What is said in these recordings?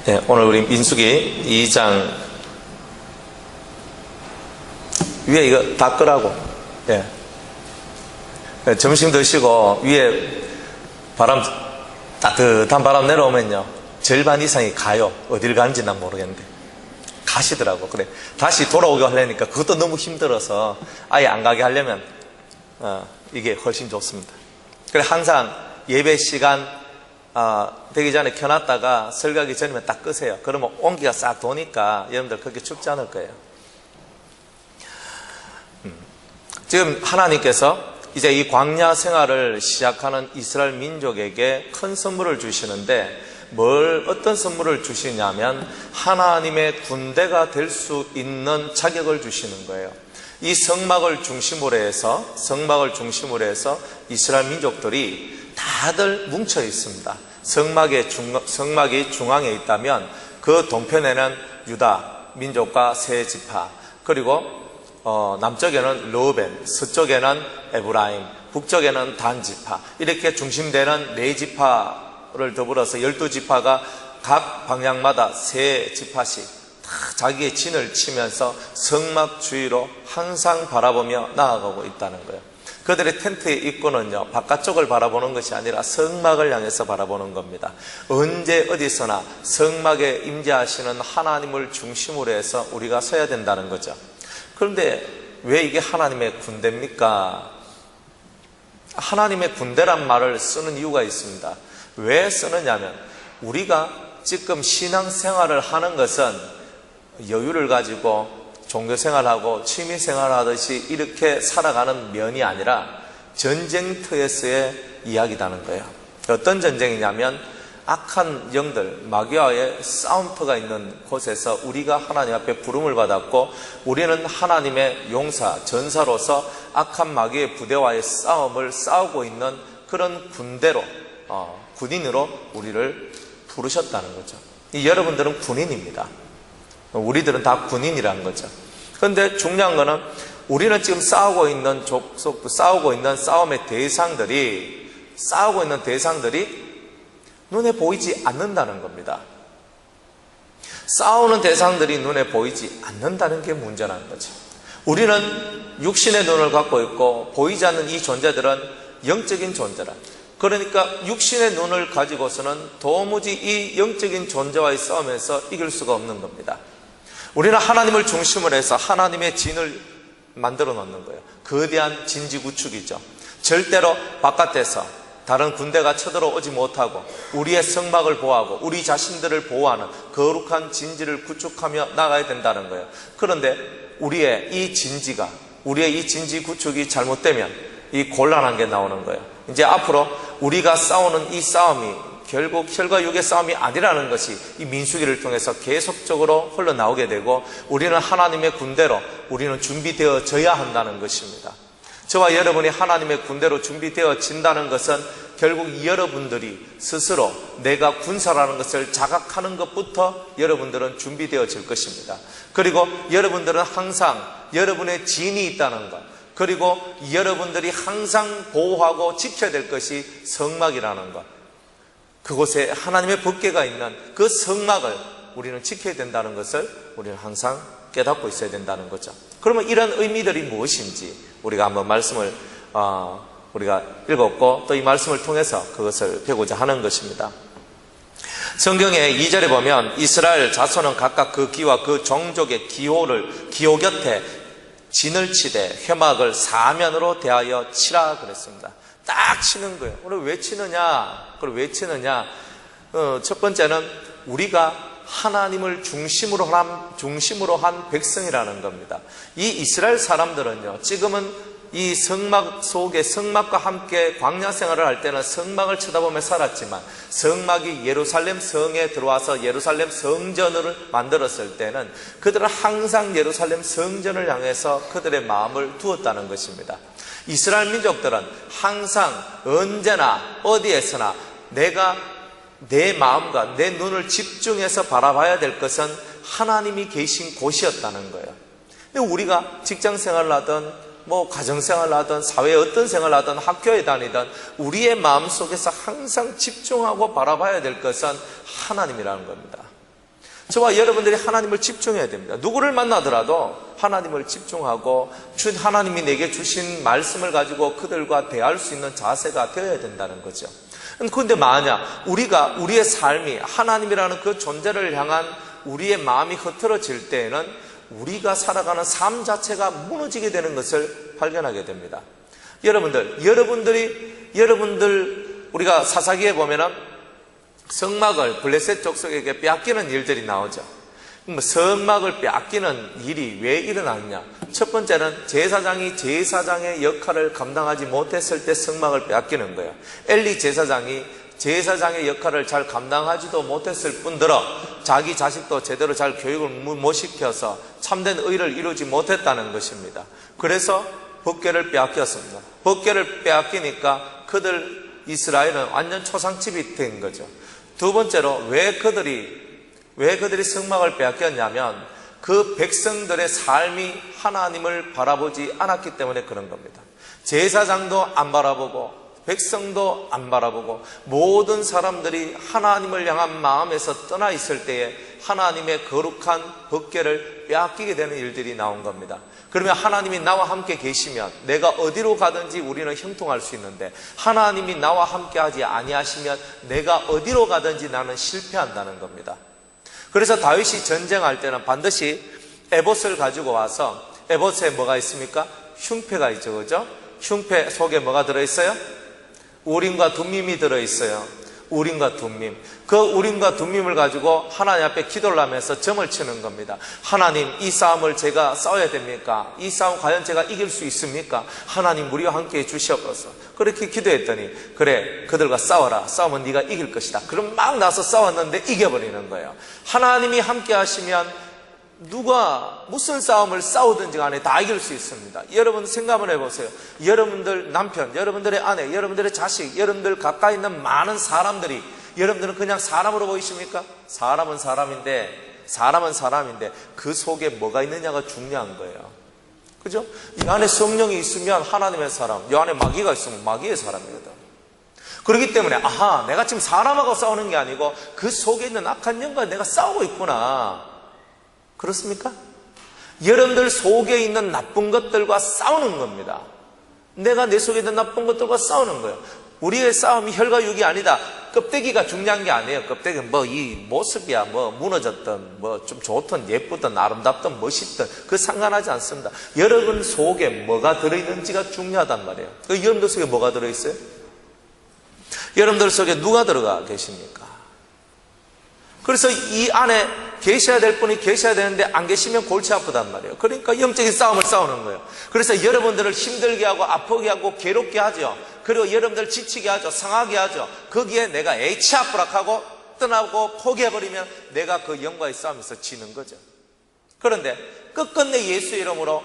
네, 오늘 우리 민수기 2장 위에 이거 다 끄라고. 예. 점심 드시고 위에 바람, 따뜻한 바람 내려오면요, 절반 이상이 가요. 어딜 가는지 난 모르겠는데 가시더라고. 그래, 다시 돌아오게 하려니까 그것도 너무 힘들어서 아예 안 가게 하려면 이게 훨씬 좋습니다. 그래, 항상 예배 시간 되기 전에 켜놨다가 설교하기 전이면 딱 끄세요. 그러면 온기가 싹 도니까 여러분들 그렇게 춥지 않을 거예요. 지금 하나님께서 이제 이 광야 생활을 시작하는 이스라엘 민족에게 큰 선물을 주시는데, 어떤 선물을 주시냐면 하나님의 군대가 될 수 있는 자격을 주시는 거예요. 이 성막을 중심으로 해서 이스라엘 민족들이 다들 뭉쳐 있습니다. 성막이 중앙에 있다면 그 동편에는 유다 민족과 세 지파, 그리고 남쪽에는 르우벤, 서쪽에는 에브라임, 북쪽에는 단 지파, 이렇게 중심되는 네 지파를 더불어서 12지파가 각 방향마다 세 지파씩 다 자기의 진을 치면서 성막 주위로 항상 바라보며 나아가고 있다는 거예요. 그들의 텐트의 입구는요, 바깥쪽을 바라보는 것이 아니라 성막을 향해서 바라보는 겁니다. 언제 어디서나 성막에 임재하시는 하나님을 중심으로 해서 우리가 서야 된다는 거죠. 그런데 왜 이게 하나님의 군대입니까? 하나님의 군대란 말을 쓰는 이유가 있습니다. 왜 쓰느냐면, 우리가 지금 신앙생활을 하는 것은 여유를 가지고 종교생활하고 취미생활하듯이 이렇게 살아가는 면이 아니라 전쟁터에서의 이야기라는 거예요. 어떤 전쟁이냐면, 악한 영들, 마귀와의 싸움터가 있는 곳에서 우리가 하나님 앞에 부름을 받았고, 우리는 하나님의 용사, 전사로서 악한 마귀의 부대와의 싸움을 싸우고 있는 그런 군인으로 우리를 부르셨다는 거죠. 여러분들은 군인입니다. 우리들은 다 군인이라는 거죠. 그런데 중요한 거는, 우리는 지금 싸우고 있는 싸움의 대상들이 눈에 보이지 않는다는 겁니다. 싸우는 대상들이 눈에 보이지 않는다는 게 문제라는 거죠. 우리는 육신의 눈을 갖고 있고, 보이지 않는 이 존재들은 영적인 존재라. 그러니까 육신의 눈을 가지고서는 도무지 이 영적인 존재와의 싸움에서 이길 수가 없는 겁니다. 우리는 하나님을 중심으로 해서 하나님의 진을 만들어 놓는 거예요. 거대한 진지구축이죠. 절대로 바깥에서 다른 군대가 쳐들어오지 못하고 우리의 성막을 보호하고 우리 자신들을 보호하는 거룩한 진지를 구축하며 나가야 된다는 거예요. 그런데 우리의 이 진지 구축이 잘못되면 이 곤란한 게 나오는 거예요. 이제 앞으로 우리가 싸우는 이 싸움이 결국 혈과 육의 싸움이 아니라는 것이 이 민수기를 통해서 계속적으로 흘러나오게 되고, 우리는 하나님의 군대로 우리는 준비되어져야 한다는 것입니다. 저와 여러분이 하나님의 군대로 준비되어진다는 것은 결국 여러분들이 스스로 내가 군사라는 것을 자각하는 것부터 여러분들은 준비되어질 것입니다. 그리고 여러분들은 항상 여러분의 진이 있다는 것, 그리고 여러분들이 항상 보호하고 지켜야 될 것이 성막이라는 것, 그곳에 하나님의 법궤가 있는 그 성막을 우리는 지켜야 된다는 것을 우리는 항상 깨닫고 있어야 된다는 거죠. 그러면 이런 의미들이 무엇인지 우리가 한번 말씀을 우리가 읽었고, 또 이 말씀을 통해서 그것을 배우고자 하는 것입니다. 성경의 2절에 보면, 이스라엘 자손은 각각 그 기와 그 종족의 기호 곁에 진을 치되 회막을 사면으로 대하여 치라 그랬습니다. 딱 치는 거예요. 왜 치느냐? 첫 번째는 우리가 하나님을 중심으로 한 백성이라는 겁니다. 이 이스라엘 사람들은요, 지금은 이 성막과 함께 광야 생활을 할 때는 성막을 쳐다보며 살았지만, 성막이 예루살렘 성에 들어와서 예루살렘 성전을 만들었을 때는 그들은 항상 예루살렘 성전을 향해서 그들의 마음을 두었다는 것입니다. 이스라엘 민족들은 항상 언제나 어디에서나 내가 내 마음과 내 눈을 집중해서 바라봐야 될 것은 하나님이 계신 곳이었다는 거예요. 우리가 직장생활을 하든 가정생활을 하든 사회에 어떤 생활을 하든 학교에 다니든 우리의 마음속에서 항상 집중하고 바라봐야 될 것은 하나님이라는 겁니다. 저와 여러분들이 하나님을 집중해야 됩니다. 누구를 만나더라도 하나님을 집중하고 하나님이 내게 주신 말씀을 가지고 그들과 대할 수 있는 자세가 되어야 된다는 거죠. 그런데 만약 우리의 삶이 하나님이라는 그 존재를 향한 우리의 마음이 흐트러질 때에는 우리가 살아가는 삶 자체가 무너지게 되는 것을 발견하게 됩니다. 여러분들 우리가 사사기에 보면은 성막을 블레셋 족속에게 빼앗기는 일들이 나오죠. 성막을 빼앗기는 일이 왜 일어났냐? 첫 번째는 제사장이 제사장의 역할을 감당하지 못했을 때 성막을 빼앗기는 거예요. 엘리 제사장이 제사장의 역할을 잘 감당하지도 못했을 뿐더러 자기 자식도 제대로 잘 교육을 못 시켜서 참된 의를 이루지 못했다는 것입니다. 그래서 법궤를 빼앗겼습니다. 법궤를 빼앗기니까 그들 이스라엘은 완전 초상집이 된 거죠. 두 번째로 왜 그들이 성막을 빼앗겼냐면 그 백성들의 삶이 하나님을 바라보지 않았기 때문에 그런 겁니다. 제사장도 안 바라보고 백성도 안 바라보고 모든 사람들이 하나님을 향한 마음에서 떠나 있을 때에 하나님의 거룩한 법궤를 빼앗기게 되는 일들이 나온 겁니다. 그러면 하나님이 나와 함께 계시면 내가 어디로 가든지 우리는 형통할 수 있는데 하나님이 나와 함께 하지 아니하시면 내가 어디로 가든지 나는 실패한다는 겁니다. 그래서 다윗이 전쟁할 때는 반드시 에봇을 가지고 와서, 에봇에 뭐가 있습니까? 흉패가 있죠, 그죠? 흉패 속에 뭐가 들어있어요? 우림과 둠밈이 들어있어요. 우림과 둠밈. 그 우림과 둠밈을 가지고 하나님 앞에 기도를 하면서 점을 치는 겁니다. 하나님, 이 싸움을 제가 싸워야 됩니까? 이 싸움 과연 제가 이길 수 있습니까? 하나님, 우리와 함께 해 주시옵소서. 그렇게 기도했더니, 그래, 그들과 싸워라. 싸우면 네가 이길 것이다. 그럼 막 나서 싸웠는데 이겨버리는 거예요. 하나님이 함께 하시면 누가 무슨 싸움을 싸우든지 간에 다 이길 수 있습니다. 여러분 생각을 해보세요. 여러분들 남편, 여러분들의 아내, 여러분들의 자식, 여러분들 가까이 있는 많은 사람들이 여러분들은 그냥 사람으로 보이십니까? 사람은 사람인데 그 속에 뭐가 있느냐가 중요한 거예요. 그죠? 이 안에 성령이 있으면 하나님의 사람, 이 안에 마귀가 있으면 마귀의 사람이거든. 그렇기 때문에 내가 지금 사람하고 싸우는 게 아니고 그 속에 있는 악한 영과 내가 싸우고 있구나. 그렇습니까? 여러분들 속에 있는 나쁜 것들과 싸우는 겁니다. 내가 내 속에 있는 나쁜 것들과 싸우는 거예요. 우리의 싸움이 혈과 육이 아니다. 껍데기가 중요한 게 아니에요. 껍데기는 이 모습이야, 무너졌던, 좀 좋던, 예쁘던, 아름답던, 멋있던, 그 상관하지 않습니다. 여러분 속에 뭐가 들어있는지가 중요하단 말이에요. 여러분들 속에 뭐가 들어있어요? 여러분들 속에 누가 들어가 계십니까? 그래서 이 안에 계셔야 될 분이 계셔야 되는데 안 계시면 골치 아프단 말이에요. 그러니까 영적인 싸움을 싸우는 거예요. 그래서 여러분들을 힘들게 하고 아프게 하고 괴롭게 하죠. 그리고 여러분들 지치게 하죠. 상하게 하죠. 거기에 내가 치아부락하고 떠나고 포기해버리면 내가 그 영과의 싸움에서 지는 거죠. 그런데 끝끝내 예수 이름으로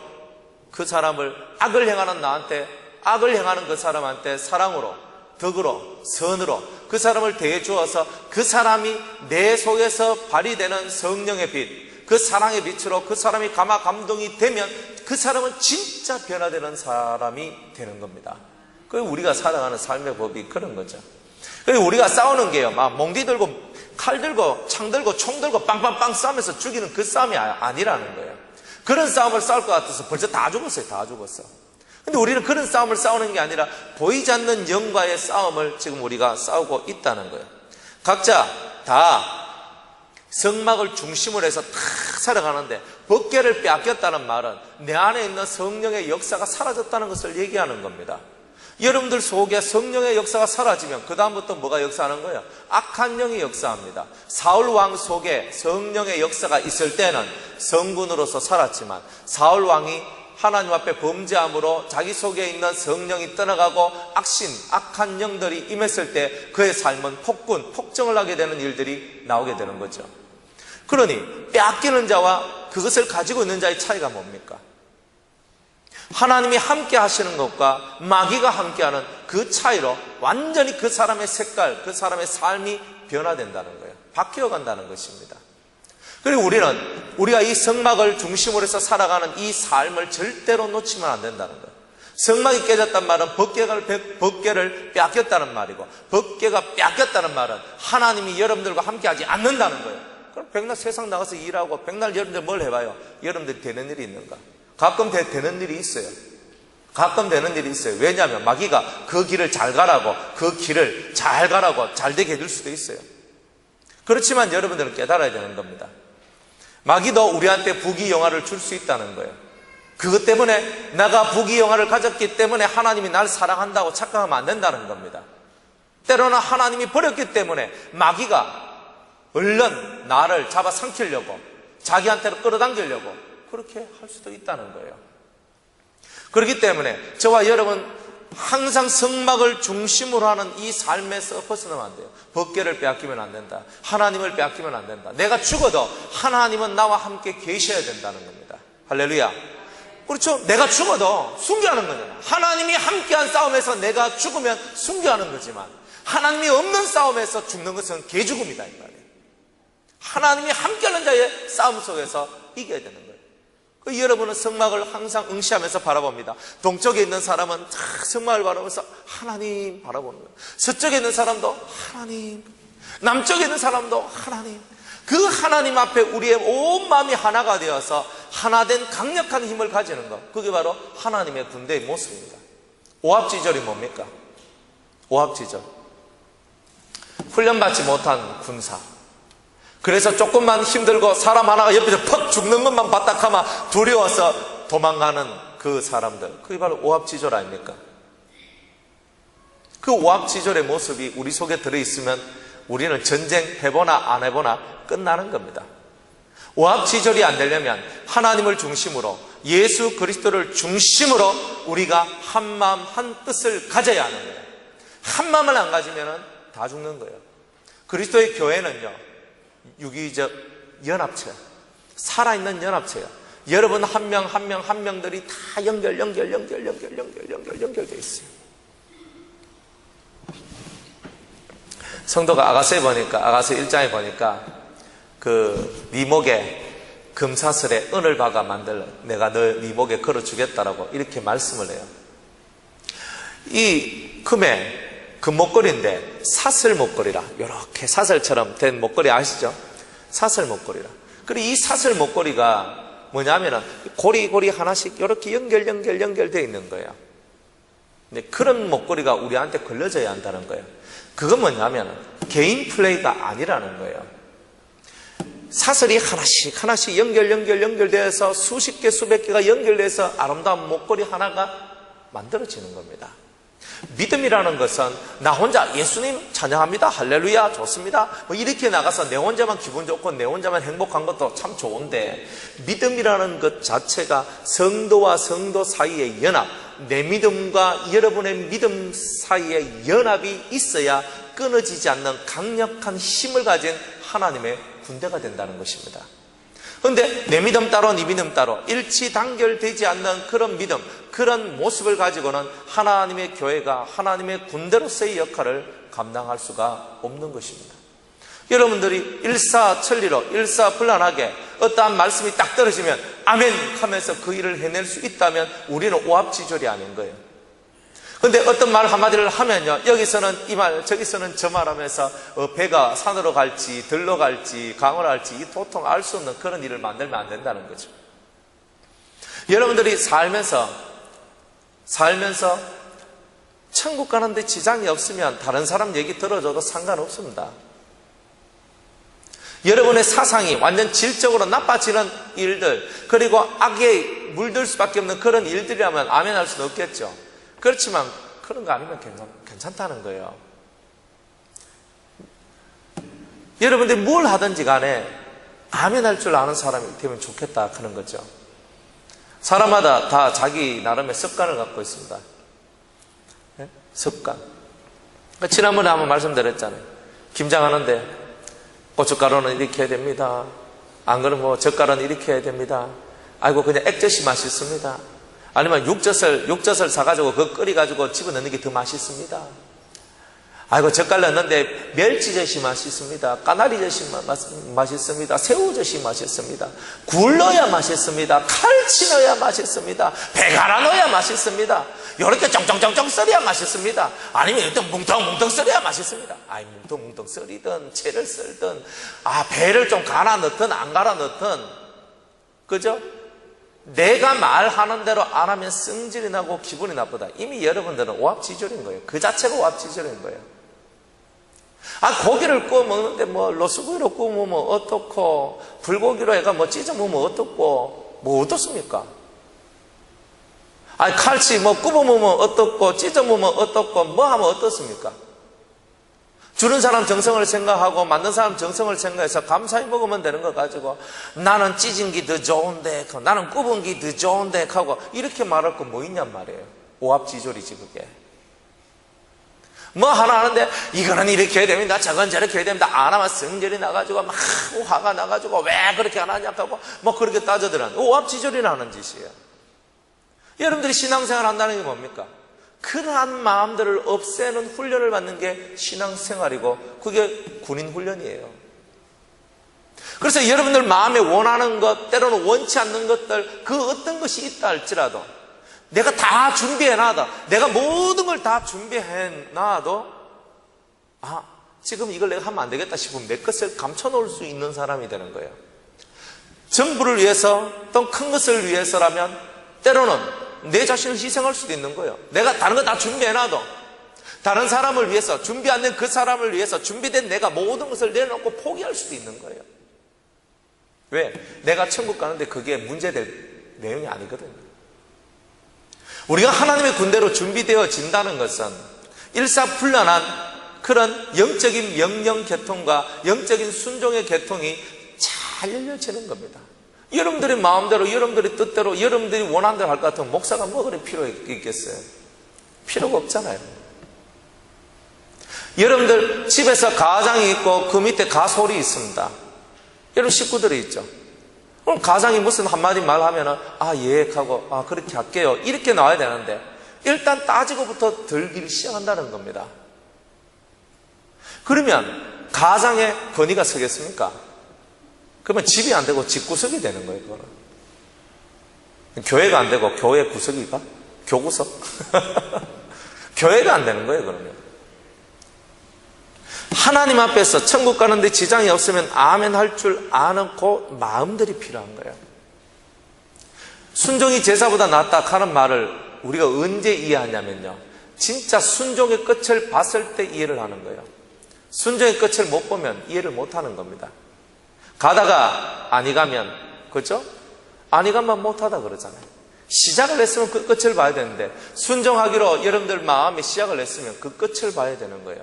그 사람을 악을 행하는 그 사람한테 사랑으로, 덕으로, 선으로 그 사람을 대해 주어서 그 사람이 내 속에서 발휘되는 성령의 빛, 그 사랑의 빛으로 그 사람이 감동이 되면 그 사람은 진짜 변화되는 사람이 되는 겁니다. 그게 우리가 살아가는 삶의 법이 그런 거죠. 그리고 우리가 싸우는 게요, 몽디 들고 칼 들고 창 들고 총 들고 빵빵빵 싸우면서 죽이는 그 싸움이 아니라는 거예요. 그런 싸움을 싸울 것 같아서 벌써 다 죽었어요. 다 죽었어. 근데 우리는 그런 싸움을 싸우는 게 아니라 보이지 않는 영과의 싸움을 지금 우리가 싸우고 있다는 거예요. 각자 다 성막을 중심으로 해서 다 살아가는데 법궤를 빼앗겼다는 말은 내 안에 있는 성령의 역사가 사라졌다는 것을 얘기하는 겁니다. 여러분들 속에 성령의 역사가 사라지면 그 다음부터 뭐가 역사하는 거예요? 악한 영이 역사합니다. 사울 왕 속에 성령의 역사가 있을 때는 성군으로서 살았지만 사울 왕이 하나님 앞에 범죄함으로 자기 속에 있는 성령이 떠나가고 악한 영들이 임했을 때 그의 삶은 폭정을 하게 되는 일들이 나오게 되는 거죠. 그러니 빼앗기는 자와 그것을 가지고 있는 자의 차이가 뭡니까? 하나님이 함께 하시는 것과 마귀가 함께하는 그 차이로 완전히 그 사람의 색깔, 그 사람의 삶이 변화된다는 거예요. 바뀌어 간다는 것입니다. 그리고 우리가 이 성막을 중심으로 해서 살아가는 이 절대로 놓치면 안 된다는 거예요. 성막이 깨졌단 말은 법궤를 빼앗겼다는 말이고, 법궤가 빼앗겼다는 말은 하나님이 여러분들과 함께 하지 않는다는 거예요. 그럼 백날 세상 나가서 일하고 백날 여러분들 뭘 해봐요? 여러분들이 되는 일이 있는가? 가끔 되는 일이 있어요. 가끔 되는 일이 있어요. 왜냐하면 마귀가 그 길을 잘 가라고, 그 길을 잘 가라고 잘 되게 해줄 수도 있어요. 그렇지만 여러분들은 깨달아야 되는 겁니다. 마귀도 우리한테 부귀영화를 줄 수 있다는 거예요. 그것 때문에 내가 부귀영화를 가졌기 때문에 하나님이 날 사랑한다고 착각하면 안 된다는 겁니다. 때로는 하나님이 버렸기 때문에 마귀가 얼른 나를 잡아삼키려고, 자기한테로 끌어당기려고 그렇게 할 수도 있다는 거예요. 그렇기 때문에 저와 여러분 항상 성막을 중심으로 하는 이 삶에서 벗어나면 안 돼요. 법궤를 빼앗기면 안 된다. 하나님을 빼앗기면 안 된다. 내가 죽어도 하나님은 나와 함께 계셔야 된다는 겁니다. 할렐루야. 그렇죠? 내가 죽어도 순교하는 거잖아요. 하나님이 함께한 싸움에서 내가 죽으면 순교하는 거지만 하나님이 없는 싸움에서 죽는 것은 개죽음이다 이 말이에요. 하나님이 함께하는 자의 싸움 속에서 이겨야 되는 거예요. 여러분은 성막을 항상 응시하면서 바라봅니다. 동쪽에 있는 사람은 성막을 바라보면서 하나님 바라보는 거예요. 서쪽에 있는 사람도 하나님, 남쪽에 있는 사람도 하나님. 그 하나님 앞에 우리의 온 마음이 하나가 되어서 하나된 강력한 힘을 가지는 것, 그게 바로 하나님의 군대의 모습입니다. 오합지졸이 뭡니까? 오합지졸, 훈련받지 못한 군사. 그래서 조금만 힘들고 사람 하나가 옆에서 퍽 죽는 것만 바닥하면 두려워서 도망가는 그 사람들, 그게 바로 오합지졸 아닙니까? 그 오합지졸의 모습이 우리 속에 들어있으면 우리는 전쟁 해보나 안 해보나 끝나는 겁니다. 오합지졸이 안 되려면 하나님을 중심으로, 예수 그리스도를 중심으로 우리가 한 마음 한 뜻을 가져야 하는 거예요. 한 마음을 안 가지면 다 죽는 거예요. 그리스도의 교회는요, 유기적 연합체, 살아있는 연합체예요. 여러분 한 명 한 명 한 명들이 다 연결되어 있어요. 성도가 아가서에 보니까, 아가서 1장에 보니까 네 목에 금사슬에 은을 박아 만들어 내가 네 목에 걸어주겠다라고 이렇게 말씀을 해요. 이 금에 금목걸이인데 사슬 목걸이라, 이렇게 사슬처럼 된 목걸이 아시죠? 사슬 목걸이라. 그리고 이 사슬 목걸이가 뭐냐면은 고리 하나씩 이렇게 연결되어 있는 거예요. 근데 그런 목걸이가 우리한테 걸려져야 한다는 거예요. 그건 뭐냐면은 개인 플레이가 아니라는 거예요. 사슬이 하나씩 연결되어서 수십 개 수백 개가 연결돼서 아름다운 목걸이 하나가 만들어지는 겁니다. 믿음이라는 것은 나 혼자 예수님 찬양합니다, 할렐루야, 좋습니다, 뭐 이렇게 나가서 내 혼자만 기분 좋고 내 혼자만 행복한 것도 참 좋은데, 믿음이라는 것 자체가 성도와 성도 사이의 연합, 내 믿음과 여러분의 믿음 사이의 연합이 있어야 끊어지지 않는 강력한 힘을 가진 하나님의 군대가 된다는 것입니다. 그런데 내 믿음 따로 네 믿음 따로 일치 단결되지 않는 그런 믿음, 그런 모습을 가지고는 하나님의 교회가 하나님의 군대로서의 역할을 감당할 수가 없는 것입니다. 여러분들이 일사천리로 일사불란하게 어떠한 말씀이 딱 떨어지면 아멘 하면서 그 일을 해낼 수 있다면 우리는 오합지졸이 아닌 거예요. 근데 어떤 말 한마디를 하면요, 여기서는 이 말, 저기서는 저 말 하면서 배가 산으로 갈지 들로 갈지 강으로 갈지 이 도통 알 수 없는 그런 일을 만들면 안 된다는 거죠. 여러분들이 살면서 천국 가는데 지장이 없으면 다른 사람 얘기 들어줘도 상관없습니다. 여러분의 사상이 완전 질적으로 나빠지는 일들, 그리고 악에 물들 수밖에 없는 그런 일들이라면 아멘 할 수는 없겠죠. 그렇지만 그런 거 아니면 괜찮다는 거예요. 여러분들이 뭘 하든지 간에 아멘 할 줄 아는 사람이 되면 좋겠다 하는 거죠. 사람마다 다 자기 나름의 습관을 갖고 있습니다. 네? 습관. 지난번에 한번 말씀드렸잖아요. 김장하는데 고춧가루는 이렇게 해야 됩니다. 안 그러면 뭐 젓갈은 이렇게 해야 됩니다. 아이고 그냥 액젓이 맛있습니다. 아니면 육젓을 사가지고 그거 끓여가지고 집어넣는 게 더 맛있습니다. 아이고 젓갈 넣는데 멸치젓이 맛있습니다. 까나리젓이 맛있습니다. 새우젓이 맛있습니다. 굴 넣어야 맛있습니다. 칼치 넣어야 맛있습니다. 배갈아 넣어야 맛있습니다. 이렇게 쫑쫑쫑쫑 썰어야 맛있습니다. 아니면 일단 뭉텅뭉텅 썰어야 맛있습니다. 아이 뭉텅뭉텅 썰이든 채를 썰든 배를 좀 갈아 넣든 안 갈아 넣든, 그죠? 내가 말하는 대로 안 하면 성질이 나고 기분이 나쁘다. 이미 여러분들은 오합지졸인 거예요. 그 자체가 오합지졸인 거예요. 고기를 구워 먹는데 로스구이로 구워 먹으면 어떻고, 불고기로 해가 찢어 먹으면 어떻고, 어떻습니까? 칼치 구워 먹으면 어떻고, 찢어 먹으면 어떻고, 하면 어떻습니까? 주는 사람 정성을 생각하고 만든 사람 정성을 생각해서 감사히 먹으면 되는 거 가지고 나는 찢은 게 더 좋은데, 나는 굽은 게 더 좋은데 하고 이렇게 말할 거 뭐 있냔 말이에요. 오합지졸이지 그게. 하나 하는데 이거는 이렇게 해야 됩니다, 저건 저렇게 해야 됩니다. 안 하면 성질이 나가지고 막 화가 나가지고 왜 그렇게 안 하냐 하고 그렇게 따져들었는데 오합지졸이라는 짓이에요. 여러분들이 신앙생활 한다는 게 뭡니까? 그러한 마음들을 없애는 훈련을 받는 게 신앙생활이고 그게 군인훈련이에요. 그래서 여러분들 마음에 원하는 것, 때로는 원치 않는 것들, 그 어떤 것이 있다 할지라도 내가 다 준비해놔도, 내가 모든 걸 다 준비해놔도 지금 이걸 내가 하면 안 되겠다 싶으면 내 것을 감춰놓을 수 있는 사람이 되는 거예요. 전부를 위해서 또 큰 것을 위해서라면 때로는 내 자신을 희생할 수도 있는 거예요. 내가 다른 거 다 준비해놔도 다른 사람을 위해서, 준비 안 된 그 사람을 위해서 준비된 내가 모든 것을 내려놓고 포기할 수도 있는 거예요. 왜? 내가 천국 가는데 그게 문제될 내용이 아니거든요. 우리가 하나님의 군대로 준비되어진다는 것은 일사불란한 그런 영적인 명령 개통과 영적인 순종의 개통이 잘 열려지는 겁니다. 여러분들의 마음대로, 여러분들의 뜻대로, 여러분들이 원하는 대로 할 것 같으면 목사가 그래 필요가 있겠어요? 필요가 없잖아요. 여러분들 집에서 가장이 있고 그 밑에 가솔이 있습니다. 여러분 식구들이 있죠. 그럼 가장이 무슨 한마디 말하면은 예 하고 그렇게 할게요 이렇게 나와야 되는데 일단 따지고부터 들기를 시작한다는 겁니다. 그러면 가장의 권위가 서겠습니까? 그러면 집이 안 되고 집구석이 되는 거예요. 그거는 교회가 안 되고 교회 구석이가 교구석 교회가 안 되는 거예요. 그러면 하나님 앞에서 천국 가는데 지장이 없으면 아멘 할 줄 아는 그 마음들이 필요한 거예요. 순종이 제사보다 낫다 하는 말을 우리가 언제 이해하냐면요, 진짜 순종의 끝을 봤을 때 이해를 하는 거예요. 순종의 끝을 못 보면 이해를 못 하는 겁니다. 가다가 아니 가면, 그렇죠? 아니 가면 못하다 그러잖아요. 시작을 했으면 그 끝을 봐야 되는데 순종하기로 여러분들 마음에 시작을 했으면 그 끝을 봐야 되는 거예요.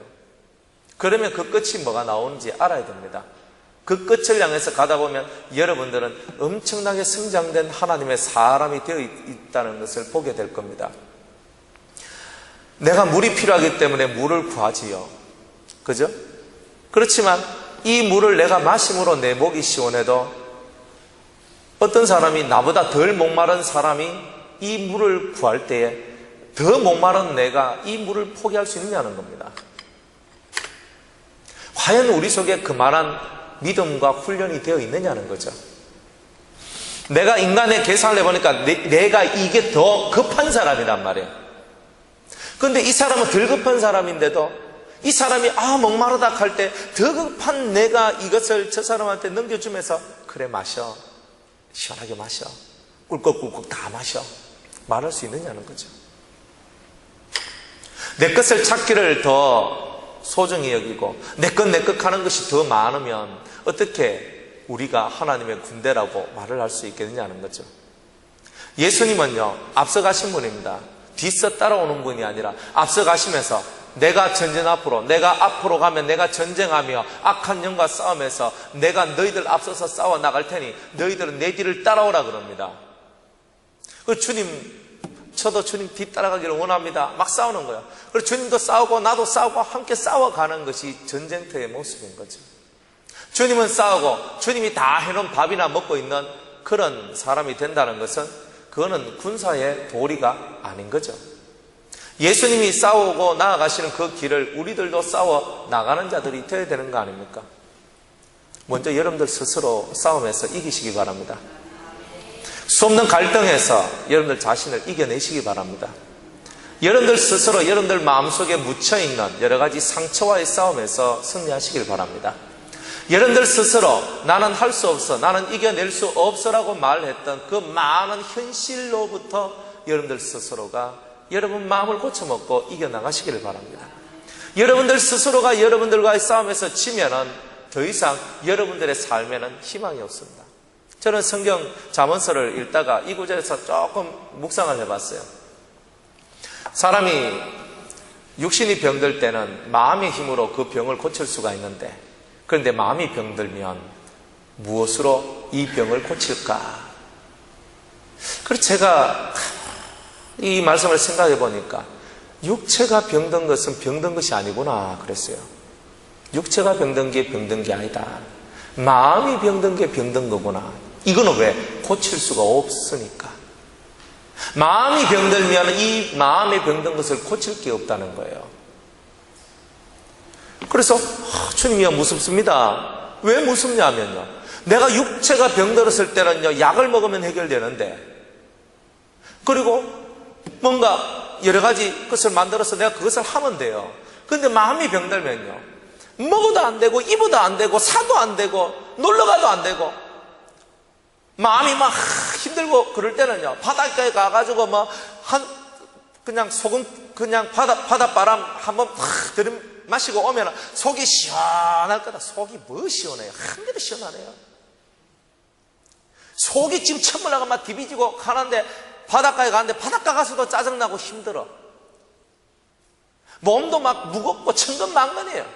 그러면 그 끝이 뭐가 나오는지 알아야 됩니다. 그 끝을 향해서 가다 보면 여러분들은 엄청나게 성장된 하나님의 사람이 되어 있다는 것을 보게 될 겁니다. 내가 물이 필요하기 때문에 물을 구하지요. 그죠? 그렇지만 이 물을 내가 마심으로 내 목이 시원해도 어떤 사람이 나보다 덜 목마른 사람이 이 물을 구할 때에 더 목마른 내가 이 물을 포기할 수 있느냐는 겁니다. 과연 우리 속에 그만한 믿음과 훈련이 되어 있느냐는 거죠. 내가 인간의 계산을 해보니까 내가 이게 더 급한 사람이란 말이에요. 그런데 이 사람은 덜 급한 사람인데도 이 사람이 목마르다 할 때 더 급한 내가 이것을 저 사람한테 넘겨주면서 그래 마셔, 시원하게 마셔, 꿀꺽꿀꺽 다 마셔 말할 수 있느냐는 거죠. 내 것을 찾기를 더 소중히 여기고 내 것 하는 것이 더 많으면 어떻게 우리가 하나님의 군대라고 말을 할 수 있겠느냐는 거죠. 예수님은요, 앞서가신 분입니다. 뒤서 따라오는 분이 아니라 앞서가시면서 내가 전쟁 앞으로, 내가 앞으로 가면 내가 전쟁하며 악한 영과 싸움해서 내가 너희들 앞서서 싸워 나갈 테니 너희들은 내 뒤를 따라오라 그럽니다. 그 주님, 저도 주님 뒤 따라가기를 원합니다. 막 싸우는 거예요. 그리고 주님도 싸우고 나도 싸우고 함께 싸워가는 것이 전쟁터의 모습인 거죠. 주님은 싸우고 주님이 다 해놓은 밥이나 먹고 있는 그런 사람이 된다는 것은 그거는 군사의 도리가 아닌 거죠. 예수님이 싸우고 나아가시는 그 길을 우리들도 싸워 나가는 자들이 되어야 되는 거 아닙니까? 먼저 여러분들 스스로 싸움에서 이기시기 바랍니다. 수없는 갈등에서 여러분들 자신을 이겨내시기 바랍니다. 여러분들 스스로 여러분들 마음속에 묻혀있는 여러 가지 상처와의 싸움에서 승리하시길 바랍니다. 여러분들 스스로 나는 할 수 없어, 나는 이겨낼 수 없어라고 말했던 그 많은 현실로부터 여러분들 스스로가 여러분 마음을 고쳐먹고 이겨나가시기를 바랍니다. 여러분들 스스로가 여러분들과의 싸움에서 지면은 더 이상 여러분들의 삶에는 희망이 없습니다. 저는 성경 잠언서를 읽다가 이 구절에서 조금 묵상을 해봤어요. 사람이 육신이 병들 때는 마음의 힘으로 그 병을 고칠 수가 있는데, 그런데 마음이 병들면 무엇으로 이 병을 고칠까? 그래서 제가 이 말씀을 생각해 보니까 육체가 병든 것은 병든 것이 아니구나 그랬어요. 육체가 병든 게 병든 게 아니다. 마음이 병든 게 병든 거구나. 이거는 왜? 고칠 수가 없으니까. 마음이 병들면 이 마음에 병든 것을 고칠 게 없다는 거예요. 그래서 주님이야 무섭습니다. 왜 무섭냐면요, 내가 육체가 병들었을 때는요 약을 먹으면 해결되는데, 그리고 뭔가 여러 가지 것을 만들어서 내가 그것을 하면 돼요. 그런데 마음이 병들면요 먹어도 안 되고 입어도 안 되고 사도 안 되고 놀러가도 안 되고, 마음이 막 힘들고 그럴 때는요 바닷가에 가가지고 그냥 소금 그냥 바닷바람 한번 들이마시고 오면 속이 시원할 거다. 속이 뭐 시원해요? 한 개도 시원하네요. 속이 지금 천물나가 막 디비지고 가는데 바닷가에 가는데 바닷가 가서도 짜증나고 힘들어. 몸도 막 무겁고 천근만근해요.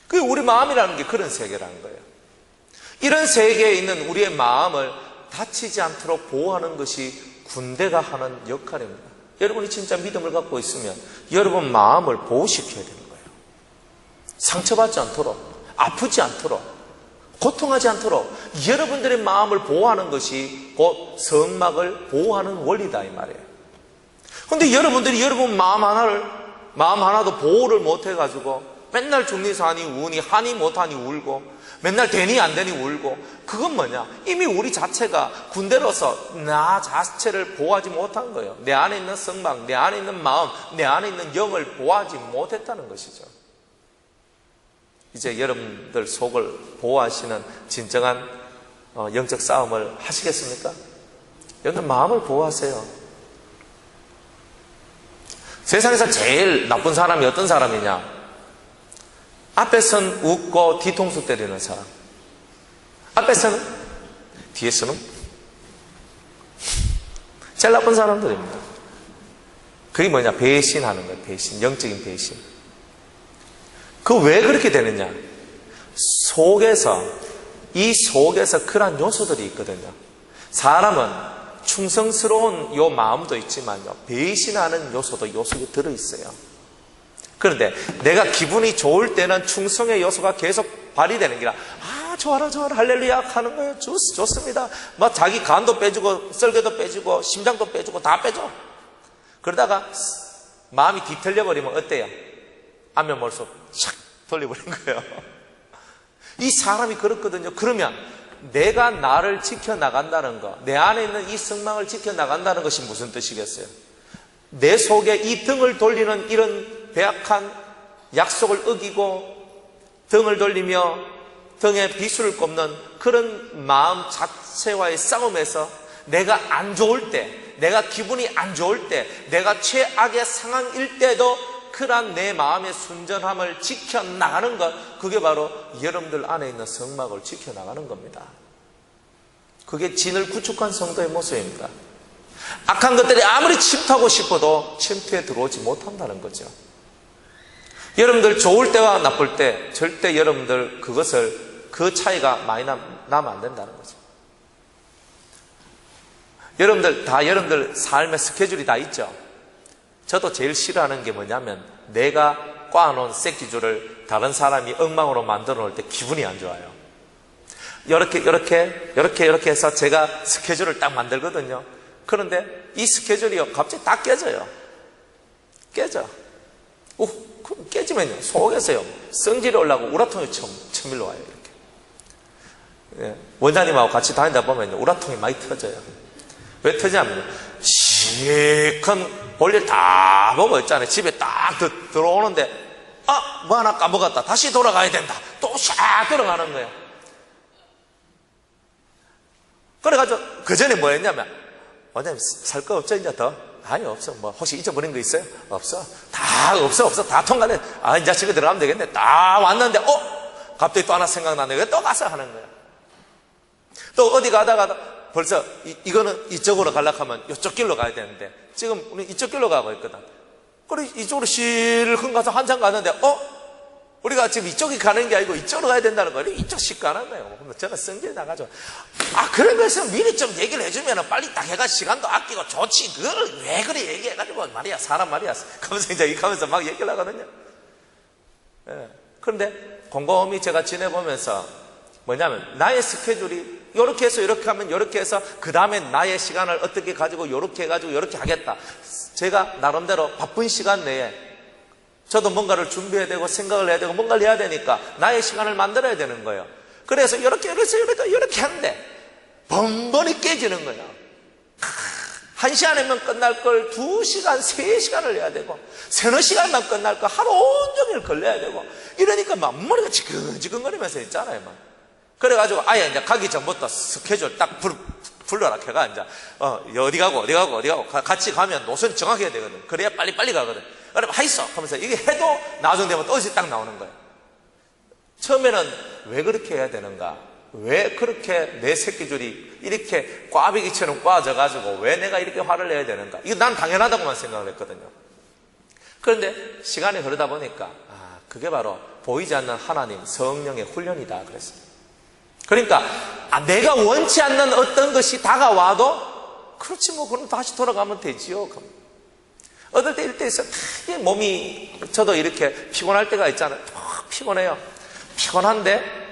그게 우리 마음이라는 게 그런 세계라는 거예요. 이런 세계에 있는 우리의 마음을 다치지 않도록 보호하는 것이 군대가 하는 역할입니다. 여러분이 진짜 믿음을 갖고 있으면 여러분 마음을 보호시켜야 되는 거예요. 상처받지 않도록, 아프지 않도록, 고통하지 않도록 여러분들의 마음을 보호하는 것이 곧 성막을 보호하는 원리다 이 말이에요. 그런데 여러분들이 여러분 마음 하나도 보호를 못해가지고 맨날 중리사니 우니 하니 못하니 울고 맨날 되니 안 되니 울고, 그건 뭐냐? 이미 우리 자체가 군대로서 나 자체를 보호하지 못한 거예요. 내 안에 있는 성막, 내 안에 있는 마음, 내 안에 있는 영을 보호하지 못했다는 것이죠. 이제 여러분들 속을 보호하시는 진정한 영적 싸움을 하시겠습니까? 여러분 마음을 보호하세요. 세상에서 제일 나쁜 사람이 어떤 사람이냐? 앞에서는 웃고 뒤통수 때리는 사람, 앞에서는, 뒤에서는 제일 나쁜 사람들입니다. 그게 뭐냐? 배신하는 거예요. 배신, 영적인 배신. 그 왜 그렇게 되느냐? 이 속에서 그러한 요소들이 있거든요. 사람은 충성스러운 요 마음도 있지만요, 배신하는 요소도 요 속에 들어있어요. 그런데 내가 기분이 좋을 때는 충성의 요소가 계속 발휘되는 게라, 좋아라 할렐루야 하는 거예요. 좋습니다. 막 자기 간도 빼주고 썰개도 빼주고 심장도 빼주고 다 빼줘. 그러다가 마음이 뒤틀려 버리면 어때요? 안면 몰수 샥 돌려버린 거예요. 이 사람이 그렇거든요. 그러면 내가 나를 지켜나간다는 거, 내 안에 있는 이 성망을 지켜나간다는 것이 무슨 뜻이겠어요? 내 속에 이 등을 돌리는 이런 배악한 약속을 어기고 등을 돌리며 등에 비수를 꼽는 그런 마음 자체와의 싸움에서 내가 안 좋을 때, 내가 기분이 안 좋을 때, 내가 최악의 상황일 때도 그러한 내 마음의 순전함을 지켜나가는 것, 그게 바로 여러분들 안에 있는 성막을 지켜나가는 겁니다. 그게 진을 구축한 성도의 모습입니다. 악한 것들이 아무리 침투하고 싶어도 침투에 들어오지 못한다는 거죠. 여러분들 좋을 때와 나쁠 때 절대 여러분들 그 차이가 많이 나면 안 된다는 거죠. 여러분들 삶의 스케줄이 다 있죠. 저도 제일 싫어하는 게 뭐냐면 내가 꽈놓은 새끼줄을 다른 사람이 엉망으로 만들어 놓을 때 기분이 안 좋아요. 이렇게 해서 제가 스케줄을 딱 만들거든요. 그런데 이 스케줄이 갑자기 다 깨져요. 깨져. 그럼 깨지면요, 속에서요, 성질이 올라오고 우라통이 쳐밀러 와요, 이렇게. 예, 원장님하고 같이 다니다 보면요, 우라통이 많이 터져요. 왜 터지냐면요, 시큰 볼일 다 보고 있잖아요. 집에 딱 들어오는데, 뭐 하나 까먹었다. 다시 돌아가야 된다. 또 샥 들어가는 거예요. 그래가지고, 그 전에 뭐 했냐면, 원장님, 살 거 없죠, 이제 더? 아니, 없어. 뭐, 혹시 잊어버린 거 있어요? 없어. 다, 없어. 다 통과돼. 이제 집에 들어가면 되겠네. 다 왔는데, 갑자기 또 하나 생각나는데, 또 가서 하는 거야. 또 어디 가다가, 벌써, 이거는 이쪽으로 가려고 하면 이쪽 길로 가야 되는데, 지금 우리 이쪽 길로 가고 있거든. 그래, 이쪽으로 실컷 가서 한참 가는데, 우리가 지금 이쪽이 가는 게 아니고 이쪽으로 가야 된다는 거예요. 이쪽 씩 가는 거예요. 그럼 제가 성질이 나가지고, 그런 거에서 미리 좀 얘기를 해주면 빨리 딱 해가 시간도 아끼고 좋지. 그걸 왜 그래 얘기해가지고 말이야, 사람 말이야. 그러면서 이제 이렇게 하면서 막 얘기를 하거든요. 예. 그런데 곰곰이 제가 지내보면서 뭐냐면, 나의 스케줄이 요렇게 해서 이렇게 하면 요렇게 해서 그 다음에 나의 시간을 어떻게 가지고 요렇게 해가지고 요렇게 하겠다. 제가 나름대로 바쁜 시간 내에 저도 뭔가를 준비해야 되고 생각을 해야 되고 뭔가를 해야 되니까 나의 시간을 만들어야 되는 거예요. 그래서 이렇게 하는데 번번이 깨지는 거예요. 1시간이면 끝날 걸 2시간, 3시간을 해야 되고, 3-4시간만 끝날 걸 하루 온종일 걸려야 되고, 이러니까 막 머리가 지근지근거리면서 있잖아요. 막. 그래가지고 아예 이제 가기 전부터 스케줄 딱 불러라. 걔가 이제, 어디 가고 같이 가면 노선 정확해야 되거든. 그래야 빨리빨리 가거든. 그러면 하있어 하면서 이게 해도 나중 되면 또 어디서 딱 나오는 거예요. 처음에는 왜 그렇게 해야 되는가? 왜 그렇게 내 스케줄이 이렇게 꽈배기처럼 꽈져가지고 왜 내가 이렇게 화를 내야 되는가? 이거 난 당연하다고만 생각을 했거든요. 그런데 시간이 흐르다 보니까 그게 바로 보이지 않는 하나님 성령의 훈련이다 그랬어요. 그러니까 내가 원치 않는 어떤 것이 다가와도 그렇지 뭐 그럼 다시 돌아가면 되지요. 어떨 때 이럴 때 있어 몸이 저도 이렇게 피곤할 때가 있잖아요. 피곤해요. 피곤한데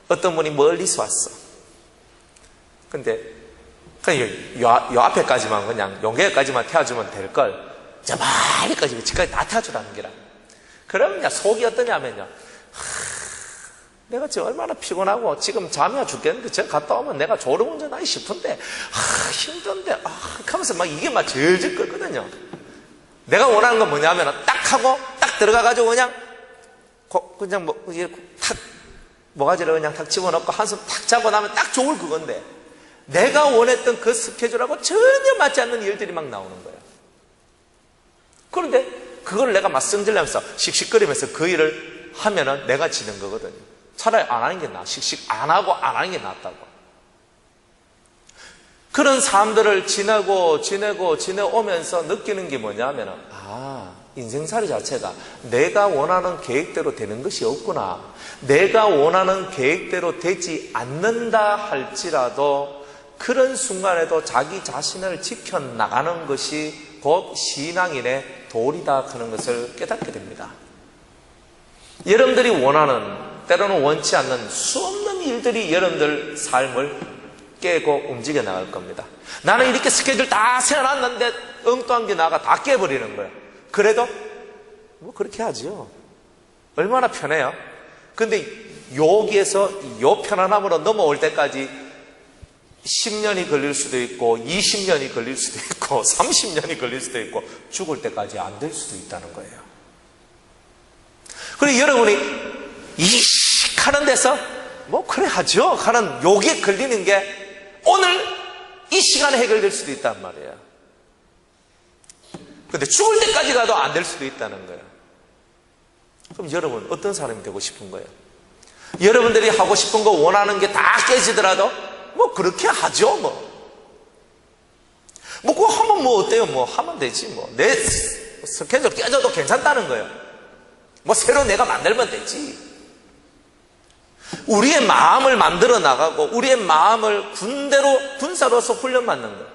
어떤 분이 멀리서 왔어. 근데 그냥 요 앞에까지만 그냥 용계까지만 태워주면 될 걸 저 멀리까지 집까지 다 태워주라는 게라. 그러면 속이 어떠냐면요, 내가 지금 얼마나 피곤하고 지금 잠이 와 죽겠는데 제가 갔다 오면 내가 졸음운전하기 싶은데 힘든데 하면서 막 이게 막 절절 끓거든요. 내가 원하는 건 뭐냐면 딱 하고 딱 들어가가지고 그냥 탁 모가지를 그냥 탁 집어넣고 한숨 탁 자고 나면 딱 좋을 그건데, 내가 원했던 그 스케줄하고 전혀 맞지 않는 일들이 막 나오는 거예요. 그런데 그걸 내가 막 성질내면서 씩씩거리면서 그 일을 하면은 내가 지는 거거든요. 차라리 안 하는 게 나아. 씩씩 안 하고 안 하는 게 낫다고. 그런 삶들을 지내오면서 느끼는 게 뭐냐면은, 인생살이 자체가 내가 원하는 계획대로 되는 것이 없구나. 내가 원하는 계획대로 되지 않는다 할지라도 그런 순간에도 자기 자신을 지켜나가는 것이 곧 신앙인의 도리다 하는 것을 깨닫게 됩니다. 여러분들이 원하는, 때로는 원치 않는 수없는 일들이 여러분들 삶을 깨고 움직여 나갈 겁니다. 나는 이렇게 스케줄 다 세워놨는데 엉뚱한 게 나가 다 깨버리는 거예요. 그래도 뭐 그렇게 하죠. 얼마나 편해요. 근데 여기에서 요 편안함으로 넘어올 때까지 10년이 걸릴 수도 있고 20년이 걸릴 수도 있고 30년이 걸릴 수도 있고 죽을 때까지 안 될 수도 있다는 거예요. 그리고 여러분이 하는 데서 뭐 그래 하죠 하는 요게 걸리는 게 오늘 이 시간에 해결될 수도 있단 말이에요. 근데 죽을 때까지 가도 안 될 수도 있다는 거예요. 그럼 여러분 어떤 사람이 되고 싶은 거예요? 여러분들이 하고 싶은 거 원하는 게 다 깨지더라도 뭐 그렇게 하죠. 뭐 그거 하면 뭐 어때요? 뭐 하면 되지. 뭐 내 스케줄 깨져도 괜찮다는 거예요. 뭐 새로 내가 만들면 되지. 우리의 마음을 만들어 나가고 우리의 마음을 군사로서 훈련받는 거예요.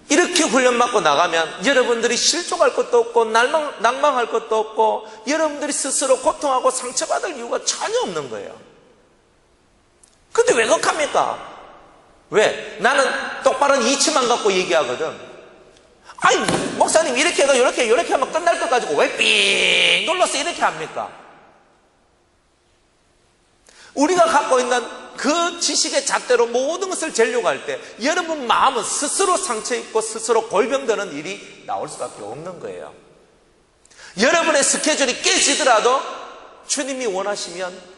이렇게 훈련받고 나가면 여러분들이 실족할 것도 없고 낭망할 것도 없고 여러분들이 스스로 고통하고 상처받을 이유가 전혀 없는 거예요. 근데 왜 그렇습니까? 왜? 나는 똑바른 이치만 갖고 얘기하거든. 아니, 목사님 이렇게 해도 이렇게 하면 끝날 것 가지고 왜 삥 눌러서 이렇게 합니까? 우리가 갖고 있는 그 지식의 잣대로 모든 것을 재려고 할 때 여러분 마음은 스스로 상처 입고 스스로 골병드는 일이 나올 수밖에 없는 거예요. 여러분의 스케줄이 깨지더라도 주님이 원하시면,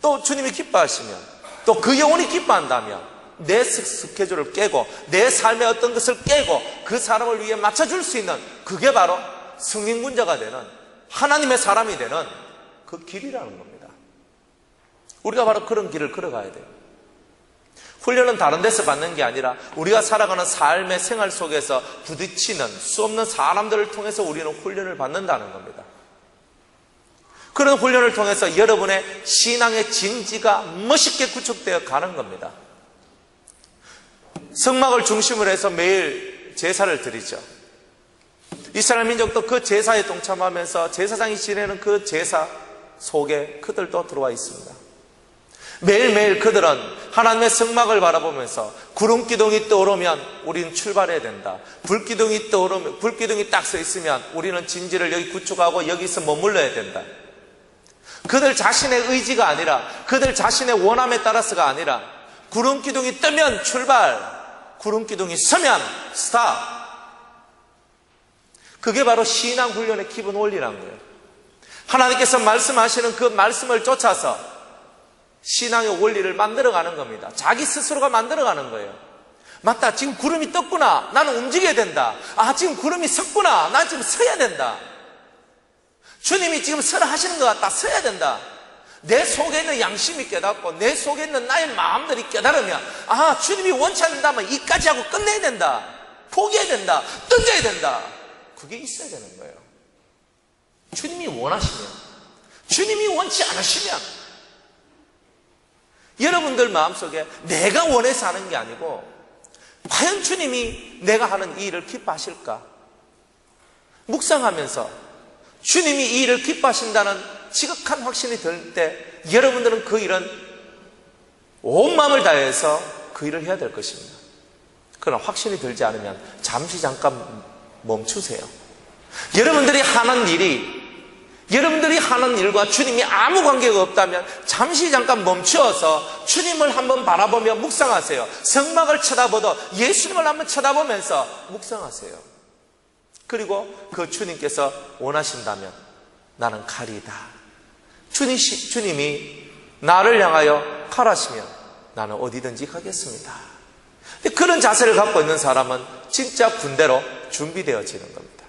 또 주님이 기뻐하시면, 또 그 영혼이 기뻐한다면 내 스케줄을 깨고 내 삶의 어떤 것을 깨고 그 사람을 위해 맞춰줄 수 있는, 그게 바로 성인군자가 되는, 하나님의 사람이 되는 그 길이라는 겁니다. 우리가 바로 그런 길을 걸어가야 돼요. 훈련은 다른 데서 받는 게 아니라 우리가 살아가는 삶의 생활 속에서 부딪히는 수 없는 사람들을 통해서 우리는 훈련을 받는다는 겁니다. 그런 훈련을 통해서 여러분의 신앙의 진지가 멋있게 구축되어 가는 겁니다. 성막을 중심으로 해서 매일 제사를 드리죠. 이스라엘 민족도 그 제사에 동참하면서 제사장이 지내는 그 제사 속에 그들도 들어와 있습니다. 매일매일 그들은 하나님의 성막을 바라보면서 구름기둥이 떠오르면 우리는 출발해야 된다. 불기둥이 떠오르면, 불기둥이 딱 서 있으면 우리는 진지를 여기 구축하고 여기서 머물러야 된다. 그들 자신의 의지가 아니라, 그들 자신의 원함에 따라서가 아니라, 구름기둥이 뜨면 출발, 구름기둥이 서면 스탑. 그게 바로 신앙훈련의 기본 원리라는 거예요. 하나님께서 말씀하시는 그 말씀을 쫓아서 신앙의 원리를 만들어가는 겁니다. 자기 스스로가 만들어가는 거예요. 맞다, 지금 구름이 떴구나, 나는 움직여야 된다. 아, 지금 구름이 섰구나, 난 지금 서야 된다. 주님이 지금 서라 하시는 것 같다, 서야 된다. 내 속에 있는 양심이 깨닫고 내 속에 있는 나의 마음들이 깨달으면, 아, 주님이 원치 않는다면 이까지 하고 끝내야 된다, 포기해야 된다, 던져야 된다. 그게 있어야 되는 거예요. 주님이 원하시면, 주님이 원치 않으시면, 여러분들 마음속에 내가 원해서 하는 게 아니고 과연 주님이 내가 하는 이 일을 기뻐하실까? 묵상하면서 주님이 이 일을 기뻐하신다는 지극한 확신이 들 때 여러분들은 그 일은 온 마음을 다해서 그 일을 해야 될 것입니다. 그러나 확신이 들지 않으면 잠시 잠깐 멈추세요. 여러분들이 하는 일과 주님이 아무 관계가 없다면 잠시 잠깐 멈추어서 주님을 한번 바라보며 묵상하세요. 성막을 쳐다보도 예수님을 한번 쳐다보면서 묵상하세요. 그리고 그 주님께서 원하신다면 나는 가리이다. 주님이 나를 향하여 가라시면 나는 어디든지 가겠습니다. 그런 자세를 갖고 있는 사람은 진짜 군대로 준비되어지는 겁니다.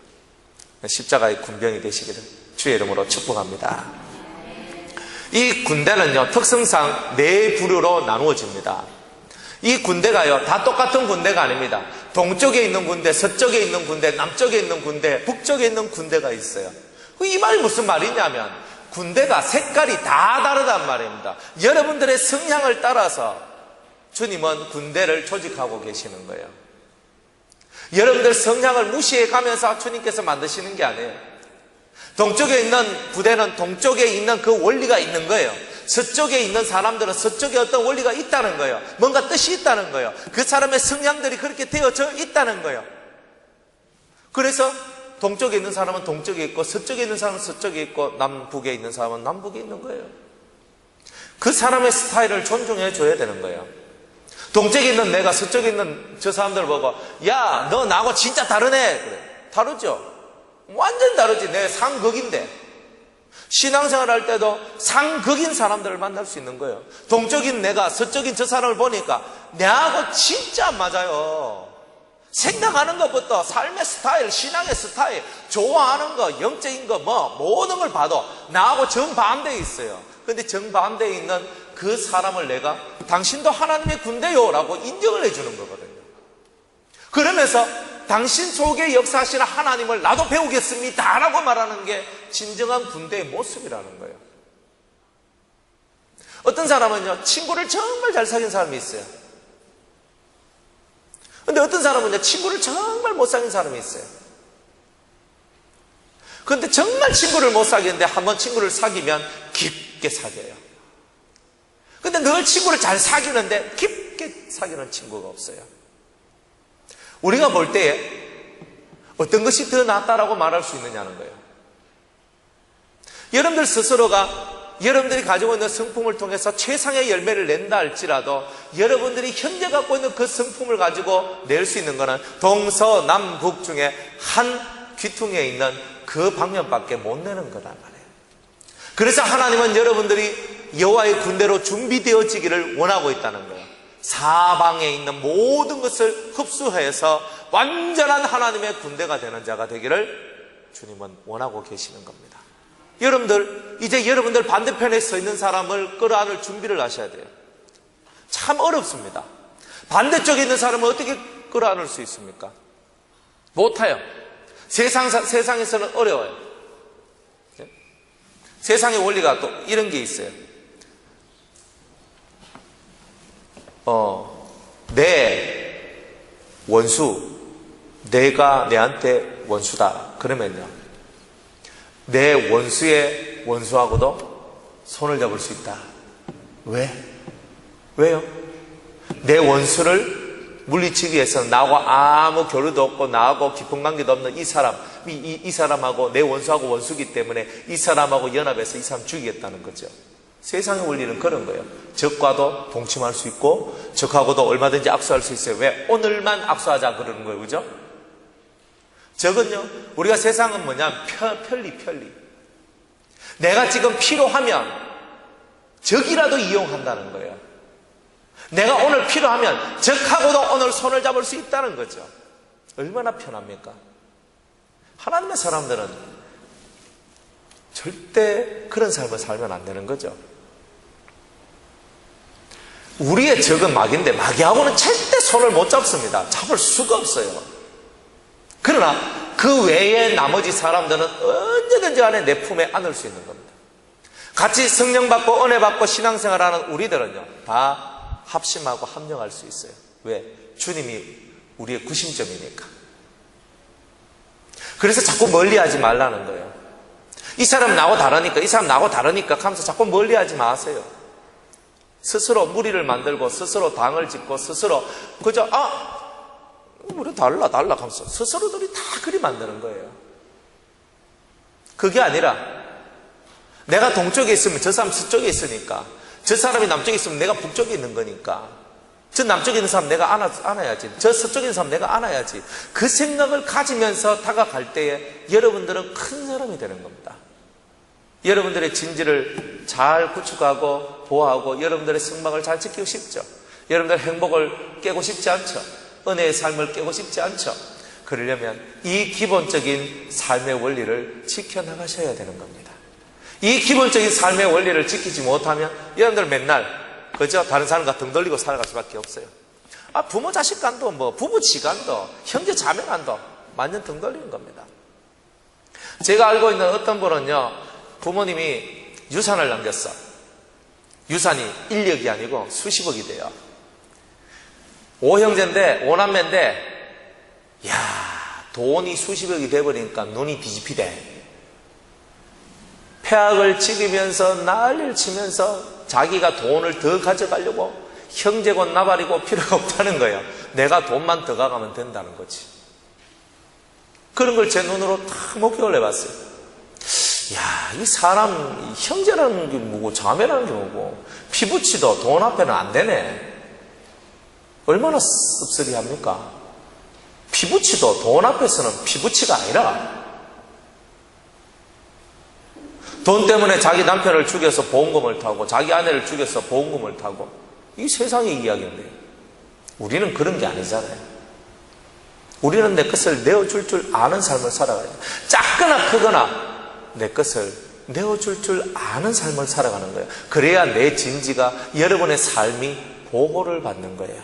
십자가의 군병이 되시기를 주의 이름으로 축복합니다. 이 군대는요, 특성상 네 부류로 나누어집니다. 이 군대가요, 다 똑같은 군대가 아닙니다. 동쪽에 있는 군대, 서쪽에 있는 군대, 남쪽에 있는 군대, 북쪽에 있는 군대가 있어요. 이 말이 무슨 말이냐면 군대가 색깔이 다 다르단 말입니다. 여러분들의 성향을 따라서 주님은 군대를 조직하고 계시는 거예요. 여러분들 성향을 무시해 가면서 주님께서 만드시는 게 아니에요. 동쪽에 있는 부대는 동쪽에 있는 그 원리가 있는 거예요. 서쪽에 있는 사람들은 서쪽에 어떤 원리가 있다는 거예요. 뭔가 뜻이 있다는 거예요. 그 사람의 성향들이 그렇게 되어져 있다는 거예요. 그래서 동쪽에 있는 사람은 동쪽에 있고 서쪽에 있는 사람은 서쪽에 있고 남북에 있는 사람은 남북에 있는 거예요. 그 사람의 스타일을 존중해 줘야 되는 거예요. 동쪽에 있는 내가 서쪽에 있는 저 사람들 보고, 야, 너 나하고 진짜 다르네. 그래. 다르죠? 완전 다르지. 내 상극인데. 신앙생활 할 때도 상극인 사람들을 만날 수 있는 거예요. 동쪽인 내가 서쪽인 저 사람을 보니까 내하고 진짜 안 맞아요. 생각하는 것부터 삶의 스타일, 신앙의 스타일, 좋아하는 거, 영적인 거, 모든 걸 봐도 나하고 정반대에 있어요. 근데 정반대에 있는 그 사람을 내가 당신도 하나님의 군대요 라고 인정을 해주는 거거든요. 그러면서 당신 속에 역사하시는 하나님을 나도 배우겠습니다 라고 말하는 게 진정한 군대의 모습이라는 거예요. 어떤 사람은요, 친구를 정말 잘 사귄 사람이 있어요. 근데 어떤 사람은요, 친구를 정말 못 사귄 사람이 있어요. 그런데 정말 친구를 못 사귀는데 한번 친구를 사귀면 깊게 사귀어요. 근데 늘 친구를 잘 사귀는데 깊게 쉽게 사귀는 친구가 없어요. 우리가 볼 때에 어떤 것이 더 낫다라고 말할 수 있느냐는 거예요. 여러분들 스스로가 여러분들이 가지고 있는 성품을 통해서 최상의 열매를 낸다 할지라도 여러분들이 현재 갖고 있는 그 성품을 가지고 낼 수 있는 것은 동서남북 중에 한 귀퉁이에 있는 그 방면밖에 못 내는 거란 말이에요. 그래서 하나님은 여러분들이 여호와의 군대로 준비되어지기를 원하고 있다는 거예요. 사방에 있는 모든 것을 흡수해서 완전한 하나님의 군대가 되는 자가 되기를 주님은 원하고 계시는 겁니다. 여러분들, 이제 여러분들 반대편에 서 있는 사람을 끌어안을 준비를 하셔야 돼요. 참 어렵습니다. 반대쪽에 있는 사람을 어떻게 끌어안을 수 있습니까? 못해요. 세상에서는 어려워요. 세상의 원리가 또 이런 게 있어요. 내 원수, 내가 내한테 원수다. 그러면요, 내 원수의 원수하고도 손을 잡을 수 있다. 왜? 왜요? 내 원수를 물리치기 위해서 나하고 아무 교류도 없고 나하고 깊은 관계도 없는 이 사람, 이 사람하고 내 원수하고 원수기 때문에 이 사람하고 연합해서 이 사람 죽이겠다는 거죠. 세상의 원리는 그런 거예요. 적과도 동침할 수 있고 적하고도 얼마든지 악수할 수 있어요. 왜? 오늘만 악수하자 그러는 거예요. 그죠? 적은요, 우리가 세상은 뭐냐면 편리. 내가 지금 필요하면 적이라도 이용한다는 거예요. 내가 오늘 필요하면 적하고도 오늘 손을 잡을 수 있다는 거죠. 얼마나 편합니까? 하나님의 사람들은 절대 그런 삶을 살면 안 되는 거죠. 우리의 적은 마귀인데 마귀하고는 절대 손을 못 잡습니다. 잡을 수가 없어요. 그러나 그 외에 나머지 사람들은 언제든지 간에 내 품에 안을 수 있는 겁니다. 같이 성령 받고 은혜 받고 신앙생활하는 우리들은요, 다 합심하고 합력할 수 있어요. 왜? 주님이 우리의 구심점이니까. 그래서 자꾸 멀리하지 말라는 거예요. 이 사람 나하고 다르니까, 이 사람 나하고 다르니까 하면서 자꾸 멀리하지 마세요. 스스로 무리를 만들고 스스로 당을 짓고 스스로 그저 우리 달라 하면서 스스로들이 다 그리 만드는 거예요. 그게 아니라 내가 동쪽에 있으면 저 사람 서쪽에 있으니까, 저 사람이 남쪽에 있으면 내가 북쪽에 있는 거니까, 저 남쪽에 있는 사람 내가 안아야지, 저 서쪽에 있는 사람 내가 안아야지, 그 생각을 가지면서 다가갈 때에 여러분들은 큰 사람이 되는 겁니다. 여러분들의 진지를 잘 구축하고 보호하고 여러분들의 성막을 잘 지키고 싶죠. 여러분들의 행복을 깨고 싶지 않죠. 은혜의 삶을 깨고 싶지 않죠. 그러려면 이 기본적인 삶의 원리를 지켜나가셔야 되는 겁니다. 이 기본적인 삶의 원리를 지키지 못하면 여러분들 맨날 그저 다른 사람과 등 돌리고 살아갈 수밖에 없어요. 부모 자식 간도 부부 지간도 형제 자매 간도 완전 등 돌리는 겁니다. 제가 알고 있는 어떤 분은요, 부모님이 유산을 남겼어. 유산이 1억이 아니고 수십억이 돼요. 5형제인데 5남매인데 돈이 수십억이 돼버리니까 눈이 뒤집히대. 폐악을 지으면서 난리를 치면서 자기가 돈을 더 가져가려고 형제고 나발이고 필요가 없다는 거예요. 내가 돈만 더 가가면 된다는 거지. 그런 걸 제 눈으로 다 목격을 해봤어요. 이 사람 형제라는 게 뭐고 자매라는 게 뭐고 피부치도 돈 앞에는 안 되네. 얼마나 씁쓸히합니까? 피부치도 돈 앞에서는 피부치가 아니라 돈 때문에 자기 남편을 죽여서 보험금을 타고 자기 아내를 죽여서 보험금을 타고, 이 세상의 이야기인데 우리는 그런 게 아니잖아요. 우리는 내 것을 내어줄 줄 아는 삶을 살아가야 돼요. 작거나 크거나 내 것을 내어줄 줄 아는 삶을 살아가는 거예요. 그래야 내 진지가, 여러분의 삶이 보호를 받는 거예요.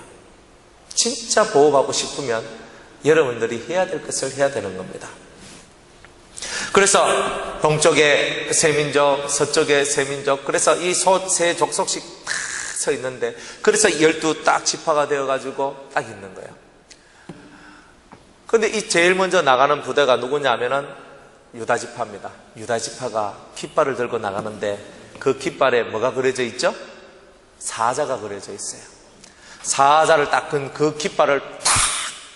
진짜 보호받고 싶으면 여러분들이 해야 될 것을 해야 되는 겁니다. 그래서 동쪽에 세 민족, 서쪽에 세 민족, 그래서 이 세 족속씩 딱 서 있는데, 그래서 12 딱 지파가 되어가지고 딱 있는 거예요. 근데 이 제일 먼저 나가는 부대가 누구냐면은 유다 지파입니다. 유다 지파가 깃발을 들고 나가는데 그 깃발에 뭐가 그려져 있죠? 사자가 그려져 있어요. 사자를 닦은 그 깃발을 탁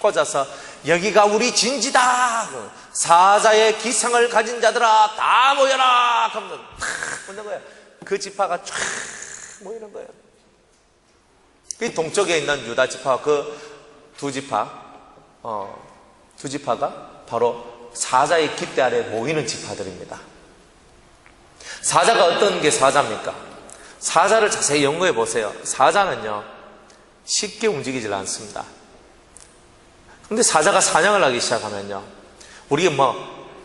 꽂아서 여기가 우리 진지다. 사자의 기상을 가진 자들아 다 모여라. 하면 탁 모이는 거예요. 그 지파가 쫙 모이는 거예요. 그 동쪽에 있는 유다 지파와 그 두 지파가 바로 사자의 깃대 아래 모이는 지파들입니다. 사자가 어떤 게 사자입니까? 사자를 자세히 연구해 보세요. 사자는요, 쉽게 움직이질 않습니다. 근데 사자가 사냥을 하기 시작하면요, 우리가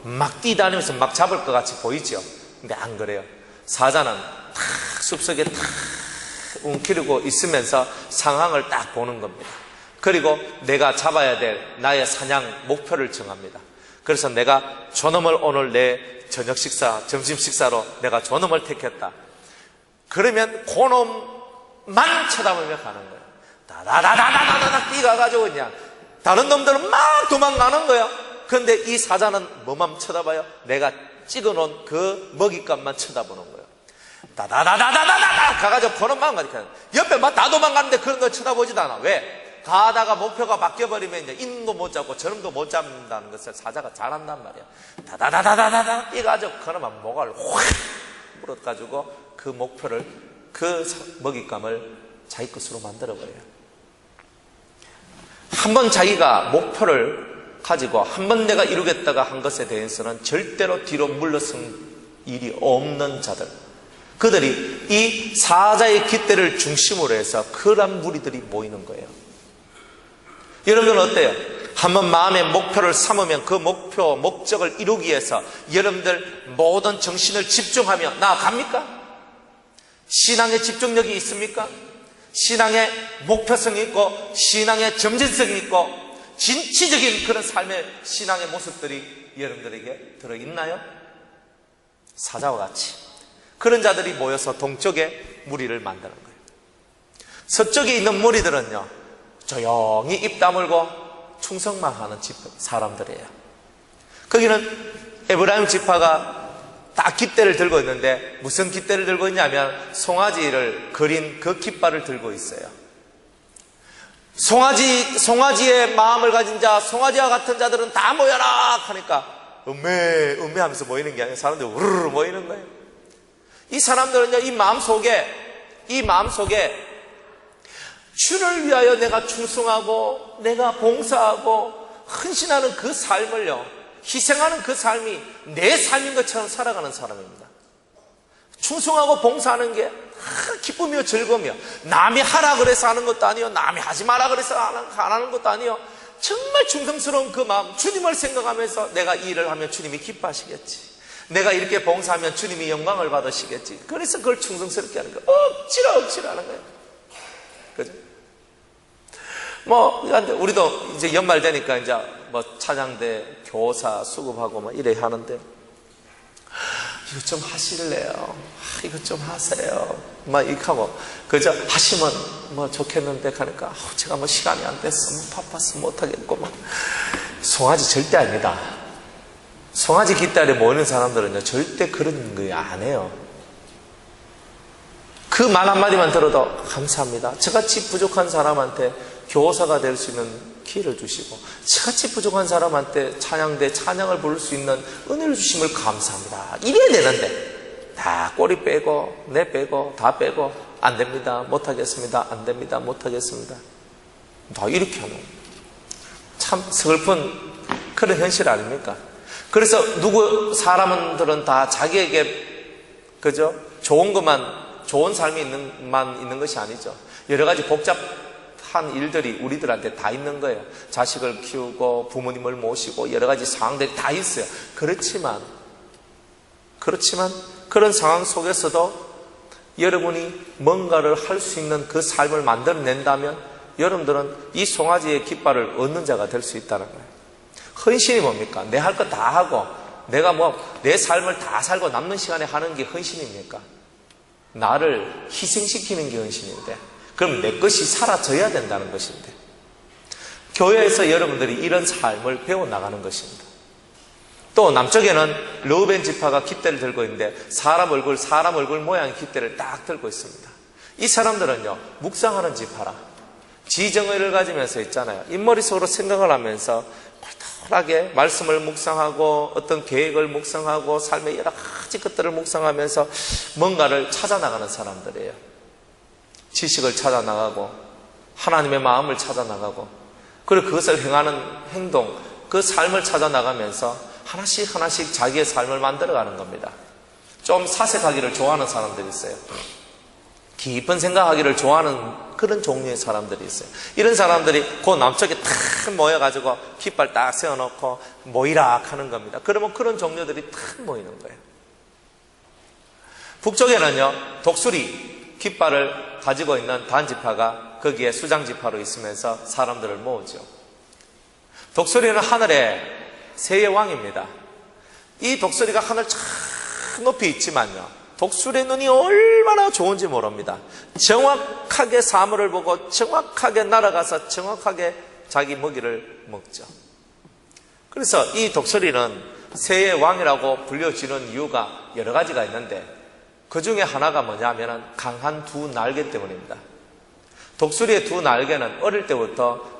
막 뛰다니면서 막 잡을 것 같이 보이죠? 근데 안 그래요. 사자는 탁 숲속에 탁 움켜쥐고 있으면서 상황을 딱 보는 겁니다. 그리고 내가 잡아야 될 나의 사냥 목표를 정합니다. 그래서 내가 저놈을 오늘 내 저녁 식사, 점심 식사로 내가 저놈을 택했다. 그러면 그놈만 쳐다보며 가는 거예요. 다다다다다다다 뛰어가가지고 그냥 다른 놈들은 막 도망가는 거예요. 그런데 이 사자는 뭐만 쳐다봐요? 내가 찍어놓은 그 먹잇감만 쳐다보는 거예요. 다다다다다다다 가가지고 그놈만 가니까 옆에 막 다 도망가는데 그런 걸 쳐다보지도 않아. 왜? 가다가 목표가 바뀌어버리면 이제 이놈도 못 잡고 저놈도 못 잡는다는 것을 사자가 잘 안단 말이야. 다다다다다다다 뛰어가지고 그놈만 목을 확 물어가지고 그 목표를, 그 먹잇감을 자기 것으로 만들어버려요. 한번 자기가 목표를 가지고 한번 내가 이루겠다가 한 것에 대해서는 절대로 뒤로 물러선 일이 없는 자들, 그들이 이 사자의 깃대를 중심으로 해서 그런 무리들이 모이는 거예요. 여러분들은 어때요? 한번 마음의 목표를 삼으면 그 목표, 목적을 이루기 위해서 여러분들 모든 정신을 집중하며 나아갑니까? 신앙의 집중력이 있습니까? 신앙의 목표성이 있고 신앙의 점진성이 있고 진취적인 그런 삶의 신앙의 모습들이 여러분들에게 들어있나요? 사자와 같이 그런 자들이 모여서 동쪽에 무리를 만드는 거예요. 서쪽에 있는 무리들은요, 조용히 입 다물고 충성만 하는 사람들이에요. 거기는 에브라임 지파가 딱 깃대를 들고 있는데 무슨 깃대를 들고 있냐면 송아지를 그린 그 깃발을 들고 있어요. 송아지의 마음을 가진 자, 송아지와 같은 자들은 다 모여라 하니까 음메 하면서 모이는 게 아니라 사람들이 우르르 모이는 거예요. 이 사람들은요, 이 마음속에 주를 위하여 내가 충성하고 내가 봉사하고 헌신하는 그 삶을요, 희생하는 그 삶이 내 삶인 것처럼 살아가는 사람입니다. 충성하고 봉사하는 게 기쁨이요 즐거움이요, 남이 하라 그래서 하는 것도 아니요, 남이 하지 마라 그래서 안 하는 것도 아니요, 정말 충성스러운 그 마음, 주님을 생각하면서 내가 이 일을 하면 주님이 기뻐하시겠지, 내가 이렇게 봉사하면 주님이 영광을 받으시겠지, 그래서 그걸 충성스럽게 하는 거예요. 억지로 하는 거예요. 그죠? 우리도 이제 연말 되니까 이제 찬양대, 교사 수급하고 이래 하는데, 이거 좀 하실래요? 이거 좀 하세요. 이렇게 하고, 그저 하시면 좋겠는데 하니까, 제가 시간이 안 됐어. 바빠서 못하겠고, 송아지 절대 아닙니다. 송아지 깃다리에 모이는 사람들은요, 절대 그런 거 안 해요. 그 말 한마디만 들어도 감사합니다. 저같이 부족한 사람한테 교사가 될 수 있는 기회를 주시고, 저같이 부족한 사람한테 찬양대, 찬양을 부를 수 있는 은혜를 주심을 감사합니다. 이래야 되는데, 다 꼬리 빼고, 내 빼고, 다 빼고, 안 됩니다. 못하겠습니다. 안 됩니다. 못하겠습니다. 다 이렇게 하는, 참 슬픈 그런 현실 아닙니까? 그래서 사람들은 다 자기에게, 그죠? 좋은 삶이 있는 것이 아니죠. 여러 가지 복잡한 일들이 우리들한테 다 있는 거예요. 자식을 키우고 부모님을 모시고 여러 가지 상황들이 다 있어요. 그렇지만 그런 상황 속에서도 여러분이 뭔가를 할 수 있는 그 삶을 만들어낸다면 여러분들은 이 송아지의 깃발을 얻는 자가 될 수 있다는 거예요. 헌신이 뭡니까? 내 할 거 다 하고 내가 내 삶을 다 살고 남는 시간에 하는 게 헌신입니까? 나를 희생시키는 게 헌신인데, 그럼 내 것이 사라져야 된다는 것인데, 교회에서 여러분들이 이런 삶을 배워나가는 것입니다. 또 남쪽에는 르우벤 지파가 깃대를 들고 있는데 사람 얼굴 모양의 깃대를 딱 들고 있습니다. 이 사람들은요, 묵상하는 지파라, 지정의를 가지면서 있잖아요. 인머릿속으로 생각을 하면서 똘똘하게 말씀을 묵상하고 어떤 계획을 묵상하고 삶의 여러 가지 것들을 묵상하면서 뭔가를 찾아나가는 사람들이에요. 지식을 찾아나가고 하나님의 마음을 찾아나가고 그리고 그것을 행하는 행동, 그 삶을 찾아나가면서 하나씩 하나씩 자기의 삶을 만들어가는 겁니다. 좀 사색하기를 좋아하는 사람들이 있어요. 깊은 생각하기를 좋아하는 그런 종류의 사람들이 있어요. 이런 사람들이 그 남쪽에 탁 모여가지고 깃발 딱 세워놓고 모이라 하는 겁니다. 그러면 그런 종류들이 탁 모이는 거예요. 북쪽에는요, 독수리 깃발을 가지고 있는 단지파가 거기에 수장지파로 있으면서 사람들을 모으죠. 독수리는 하늘의 새의 왕입니다. 이 독수리가 하늘 참 높이 있지만요, 독수리의 눈이 얼마나 좋은지 모릅니다. 정확하게 사물을 보고 정확하게 날아가서 정확하게 자기 먹이를 먹죠. 그래서 이 독수리는 새의 왕이라고 불려지는 이유가 여러 가지가 있는데 그 중에 하나가 뭐냐면 강한 두 날개 때문입니다. 독수리의 두 날개는 어릴 때부터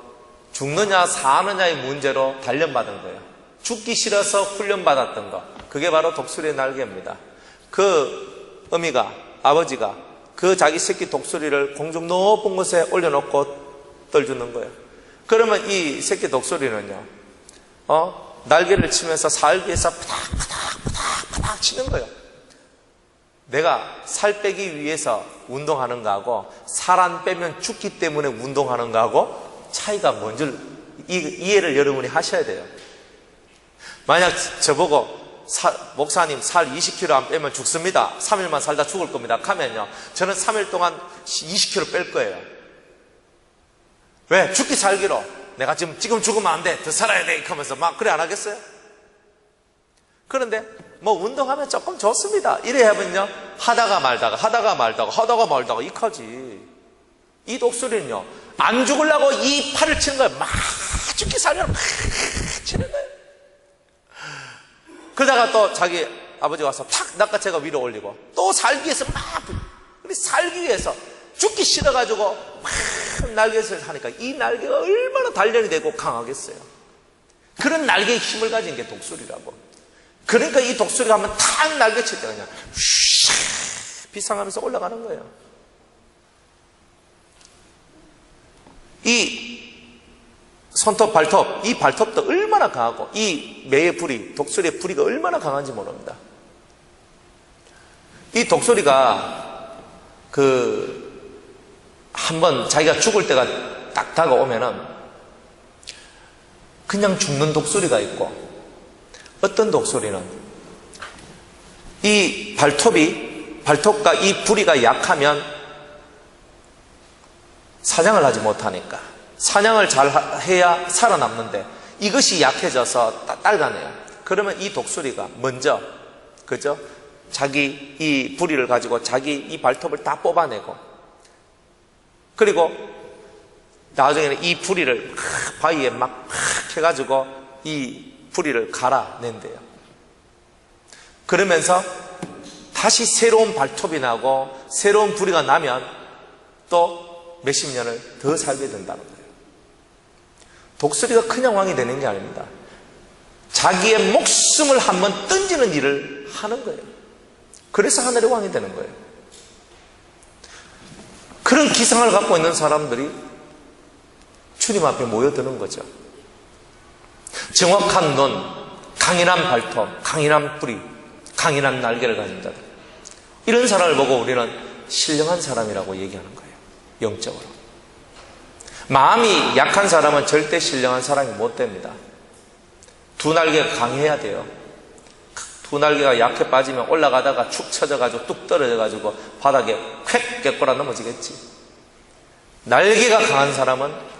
죽느냐 사느냐의 문제로 단련받은 거예요. 죽기 싫어서 훈련받았던 거, 그게 바로 독수리의 날개입니다. 그 어미가, 아버지가 그 자기 새끼 독수리를 공중 높은 곳에 올려놓고 떨주는 거예요. 그러면 이 새끼 독수리는요, 날개를 치면서 살기에서 파닥파닥 치는 거예요. 내가 살 빼기 위해서 운동하는 거하고 살 안 빼면 죽기 때문에 운동하는 거하고 차이가 뭔지를 이해를 여러분이 하셔야 돼요. 만약 저보고 목사님 살 20kg 안 빼면 죽습니다. 3일만 살다 죽을 겁니다. 하면요, 저는 3일 동안 20kg 뺄 거예요. 왜? 죽기 살기로. 내가 지금 죽으면 안 돼. 더 살아야 돼. 하면서 막 그래 안 하겠어요? 그런데 뭐 운동하면 조금 좋습니다. 이래 하면요, 하다가 말다가 이까지. 이 독수리는요, 안 죽으려고 이 팔을 치는 거예요. 막 죽기 살기로 막 치는 거예요. 그러다가 또 자기 아버지가 와서 탁 낚아채가 위로 올리고 또 살기 위해서 살기 위해서 죽기 싫어가지고 막 날개를 하니까 이 날개가 얼마나 단련이 되고 강하겠어요. 그런 날개의 힘을 가진 게 독수리라고. 그러니까 이 독수리가 한번 탁 날개 칠 때 그냥 비상하면서 올라가는 거예요. 이 손톱, 발톱, 이 발톱도 얼마나 강하고 이 매의 부리, 독수리의 부리가 얼마나 강한지 모릅니다. 이 독수리가 한번 자기가 죽을 때가 딱 다가오면은 그냥 죽는 독수리가 있고, 어떤 독수리는 이 발톱과 이 부리가 약하면 사냥을 하지 못하니까 사냥을 잘 해야 살아남는데 이것이 약해져서 딸가네요. 그러면 이 독수리가 먼저, 그죠? 자기 이 부리를 가지고 자기 이 발톱을 다 뽑아내고, 그리고 나중에는 이 부리를 바위에 막 해가지고 이 부리를 갈아낸대요. 그러면서 다시 새로운 발톱이 나고 새로운 부리가 나면 또 몇십 년을 더 살게 된다는 거예요. 독수리가 그냥 왕이 되는 게 아닙니다. 자기의 목숨을 한번 던지는 일을 하는 거예요. 그래서 하늘의 왕이 되는 거예요. 그런 기상을 갖고 있는 사람들이 주님 앞에 모여드는 거죠. 정확한 눈, 강인한 발톱, 강인한 뿌리, 강인한 날개를 가진 자들, 이런 사람을 보고 우리는 신령한 사람이라고 얘기하는 거예요. 영적으로. 마음이 약한 사람은 절대 신령한 사람이 못 됩니다. 두 날개가 강해야 돼요. 두 날개가 약해 빠지면 올라가다가 축 처져가지고 뚝 떨어져가지고 바닥에 콱 깨꼬라 넘어지겠지. 날개가 강한 사람은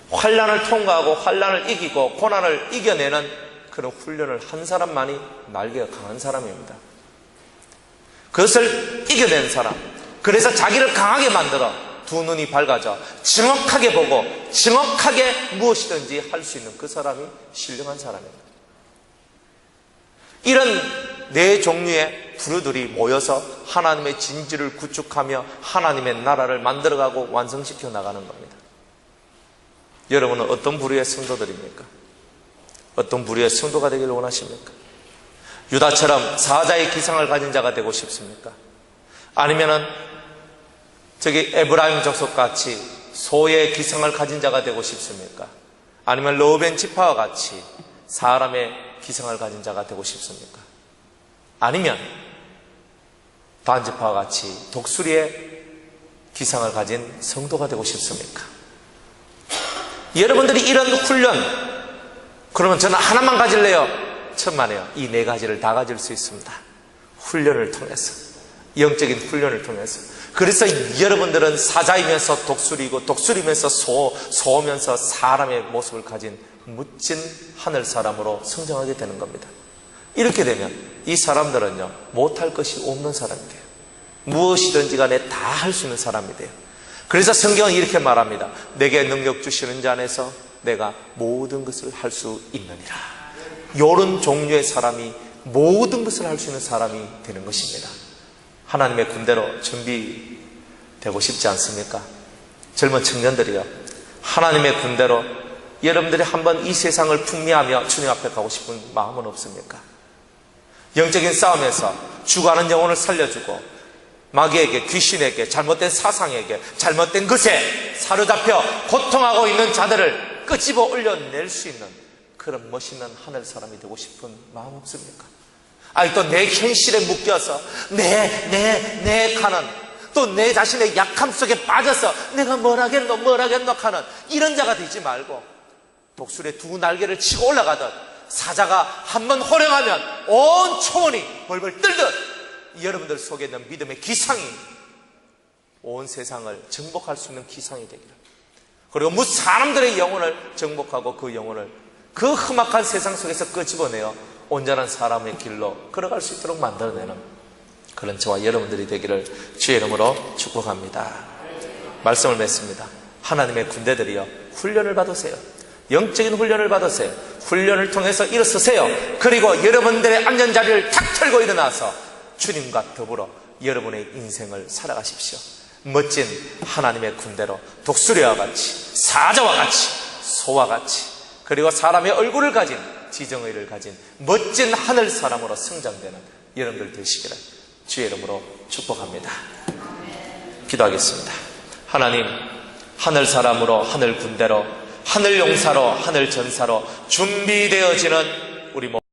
환난을 통과하고 환난을 이기고 고난을 이겨내는 그런 훈련을 한 사람만이 날개가 강한 사람입니다. 그것을 이겨낸 사람, 그래서 자기를 강하게 만들어 두 눈이 밝아져 정확하게 보고 정확하게 무엇이든지 할 수 있는 그 사람이 신령한 사람입니다. 이런 네 종류의 부류들이 모여서 하나님의 진지를 구축하며 하나님의 나라를 만들어가고 완성시켜 나가는 겁니다. 여러분은 어떤 부류의 성도들입니까? 어떤 부류의 성도가 되기를 원하십니까? 유다처럼 사자의 기상을 가진 자가 되고 싶습니까? 아니면은 저기 에브라임 족속같이 소의 기상을 가진 자가 되고 싶습니까? 아니면 르우벤 지파와 같이 사람의 기상을 가진 자가 되고 싶습니까? 아니면 단 지파와 같이 독수리의 기상을 가진 성도가 되고 싶습니까? 여러분들이 이런 훈련, 그러면 저는 하나만 가질래요? 천만에요. 이 네 가지를 다 가질 수 있습니다. 훈련을 통해서, 영적인 훈련을 통해서. 그래서 여러분들은 사자이면서 독수리고 독수리면서 소면서 사람의 모습을 가진 멋진 하늘 사람으로 성장하게 되는 겁니다. 이렇게 되면 이 사람들은요, 못할 것이 없는 사람이 돼요. 무엇이든지 간에 다 할 수 있는 사람이 돼요. 그래서 성경은 이렇게 말합니다. 내게 능력 주시는 자 안에서 내가 모든 것을 할 수 있느니라. 이런 종류의 사람이 모든 것을 할 수 있는 사람이 되는 것입니다. 하나님의 군대로 준비되고 싶지 않습니까? 젊은 청년들이요, 하나님의 군대로 여러분들이 한번 이 세상을 풍미하며 주님 앞에 가고 싶은 마음은 없습니까? 영적인 싸움에서 죽어가는 영혼을 살려주고 마귀에게, 귀신에게, 잘못된 사상에게, 잘못된 것에 사로잡혀 고통하고 있는 자들을 끄집어 올려낼 수 있는 그런 멋있는 하늘 사람이 되고 싶은 마음 없습니까? 아니, 또 내 현실에 묶여서 내 가는, 또 내 자신의 약함 속에 빠져서 내가 뭘 하겠노 하는 이런 자가 되지 말고, 독수리의 두 날개를 치고 올라가듯 사자가 한번 호령하면 온 초원이 벌벌 떨듯 여러분들 속에 있는 믿음의 기상이 온 세상을 정복할 수 있는 기상이 되기를, 그리고 사람들의 영혼을 정복하고 그 영혼을 그 험악한 세상 속에서 끄집어내어 온전한 사람의 길로 걸어갈 수 있도록 만들어내는 그런 저와 여러분들이 되기를 주의 이름으로 축복합니다. 말씀을 맺습니다. 하나님의 군대들이여, 훈련을 받으세요. 영적인 훈련을 받으세요. 훈련을 통해서 일어서세요. 그리고 여러분들의 앉은 자리를 탁 털고 일어나서 주님과 더불어 여러분의 인생을 살아가십시오. 멋진 하나님의 군대로 독수리와 같이, 사자와 같이, 소와 같이, 그리고 사람의 얼굴을 가진, 지정의를 가진 멋진 하늘 사람으로 성장되는 여러분들 되시기를 주의 이름으로 축복합니다. 기도하겠습니다. 하나님, 하늘 사람으로, 하늘 군대로, 하늘 용사로, 하늘 전사로 준비되어지는 우리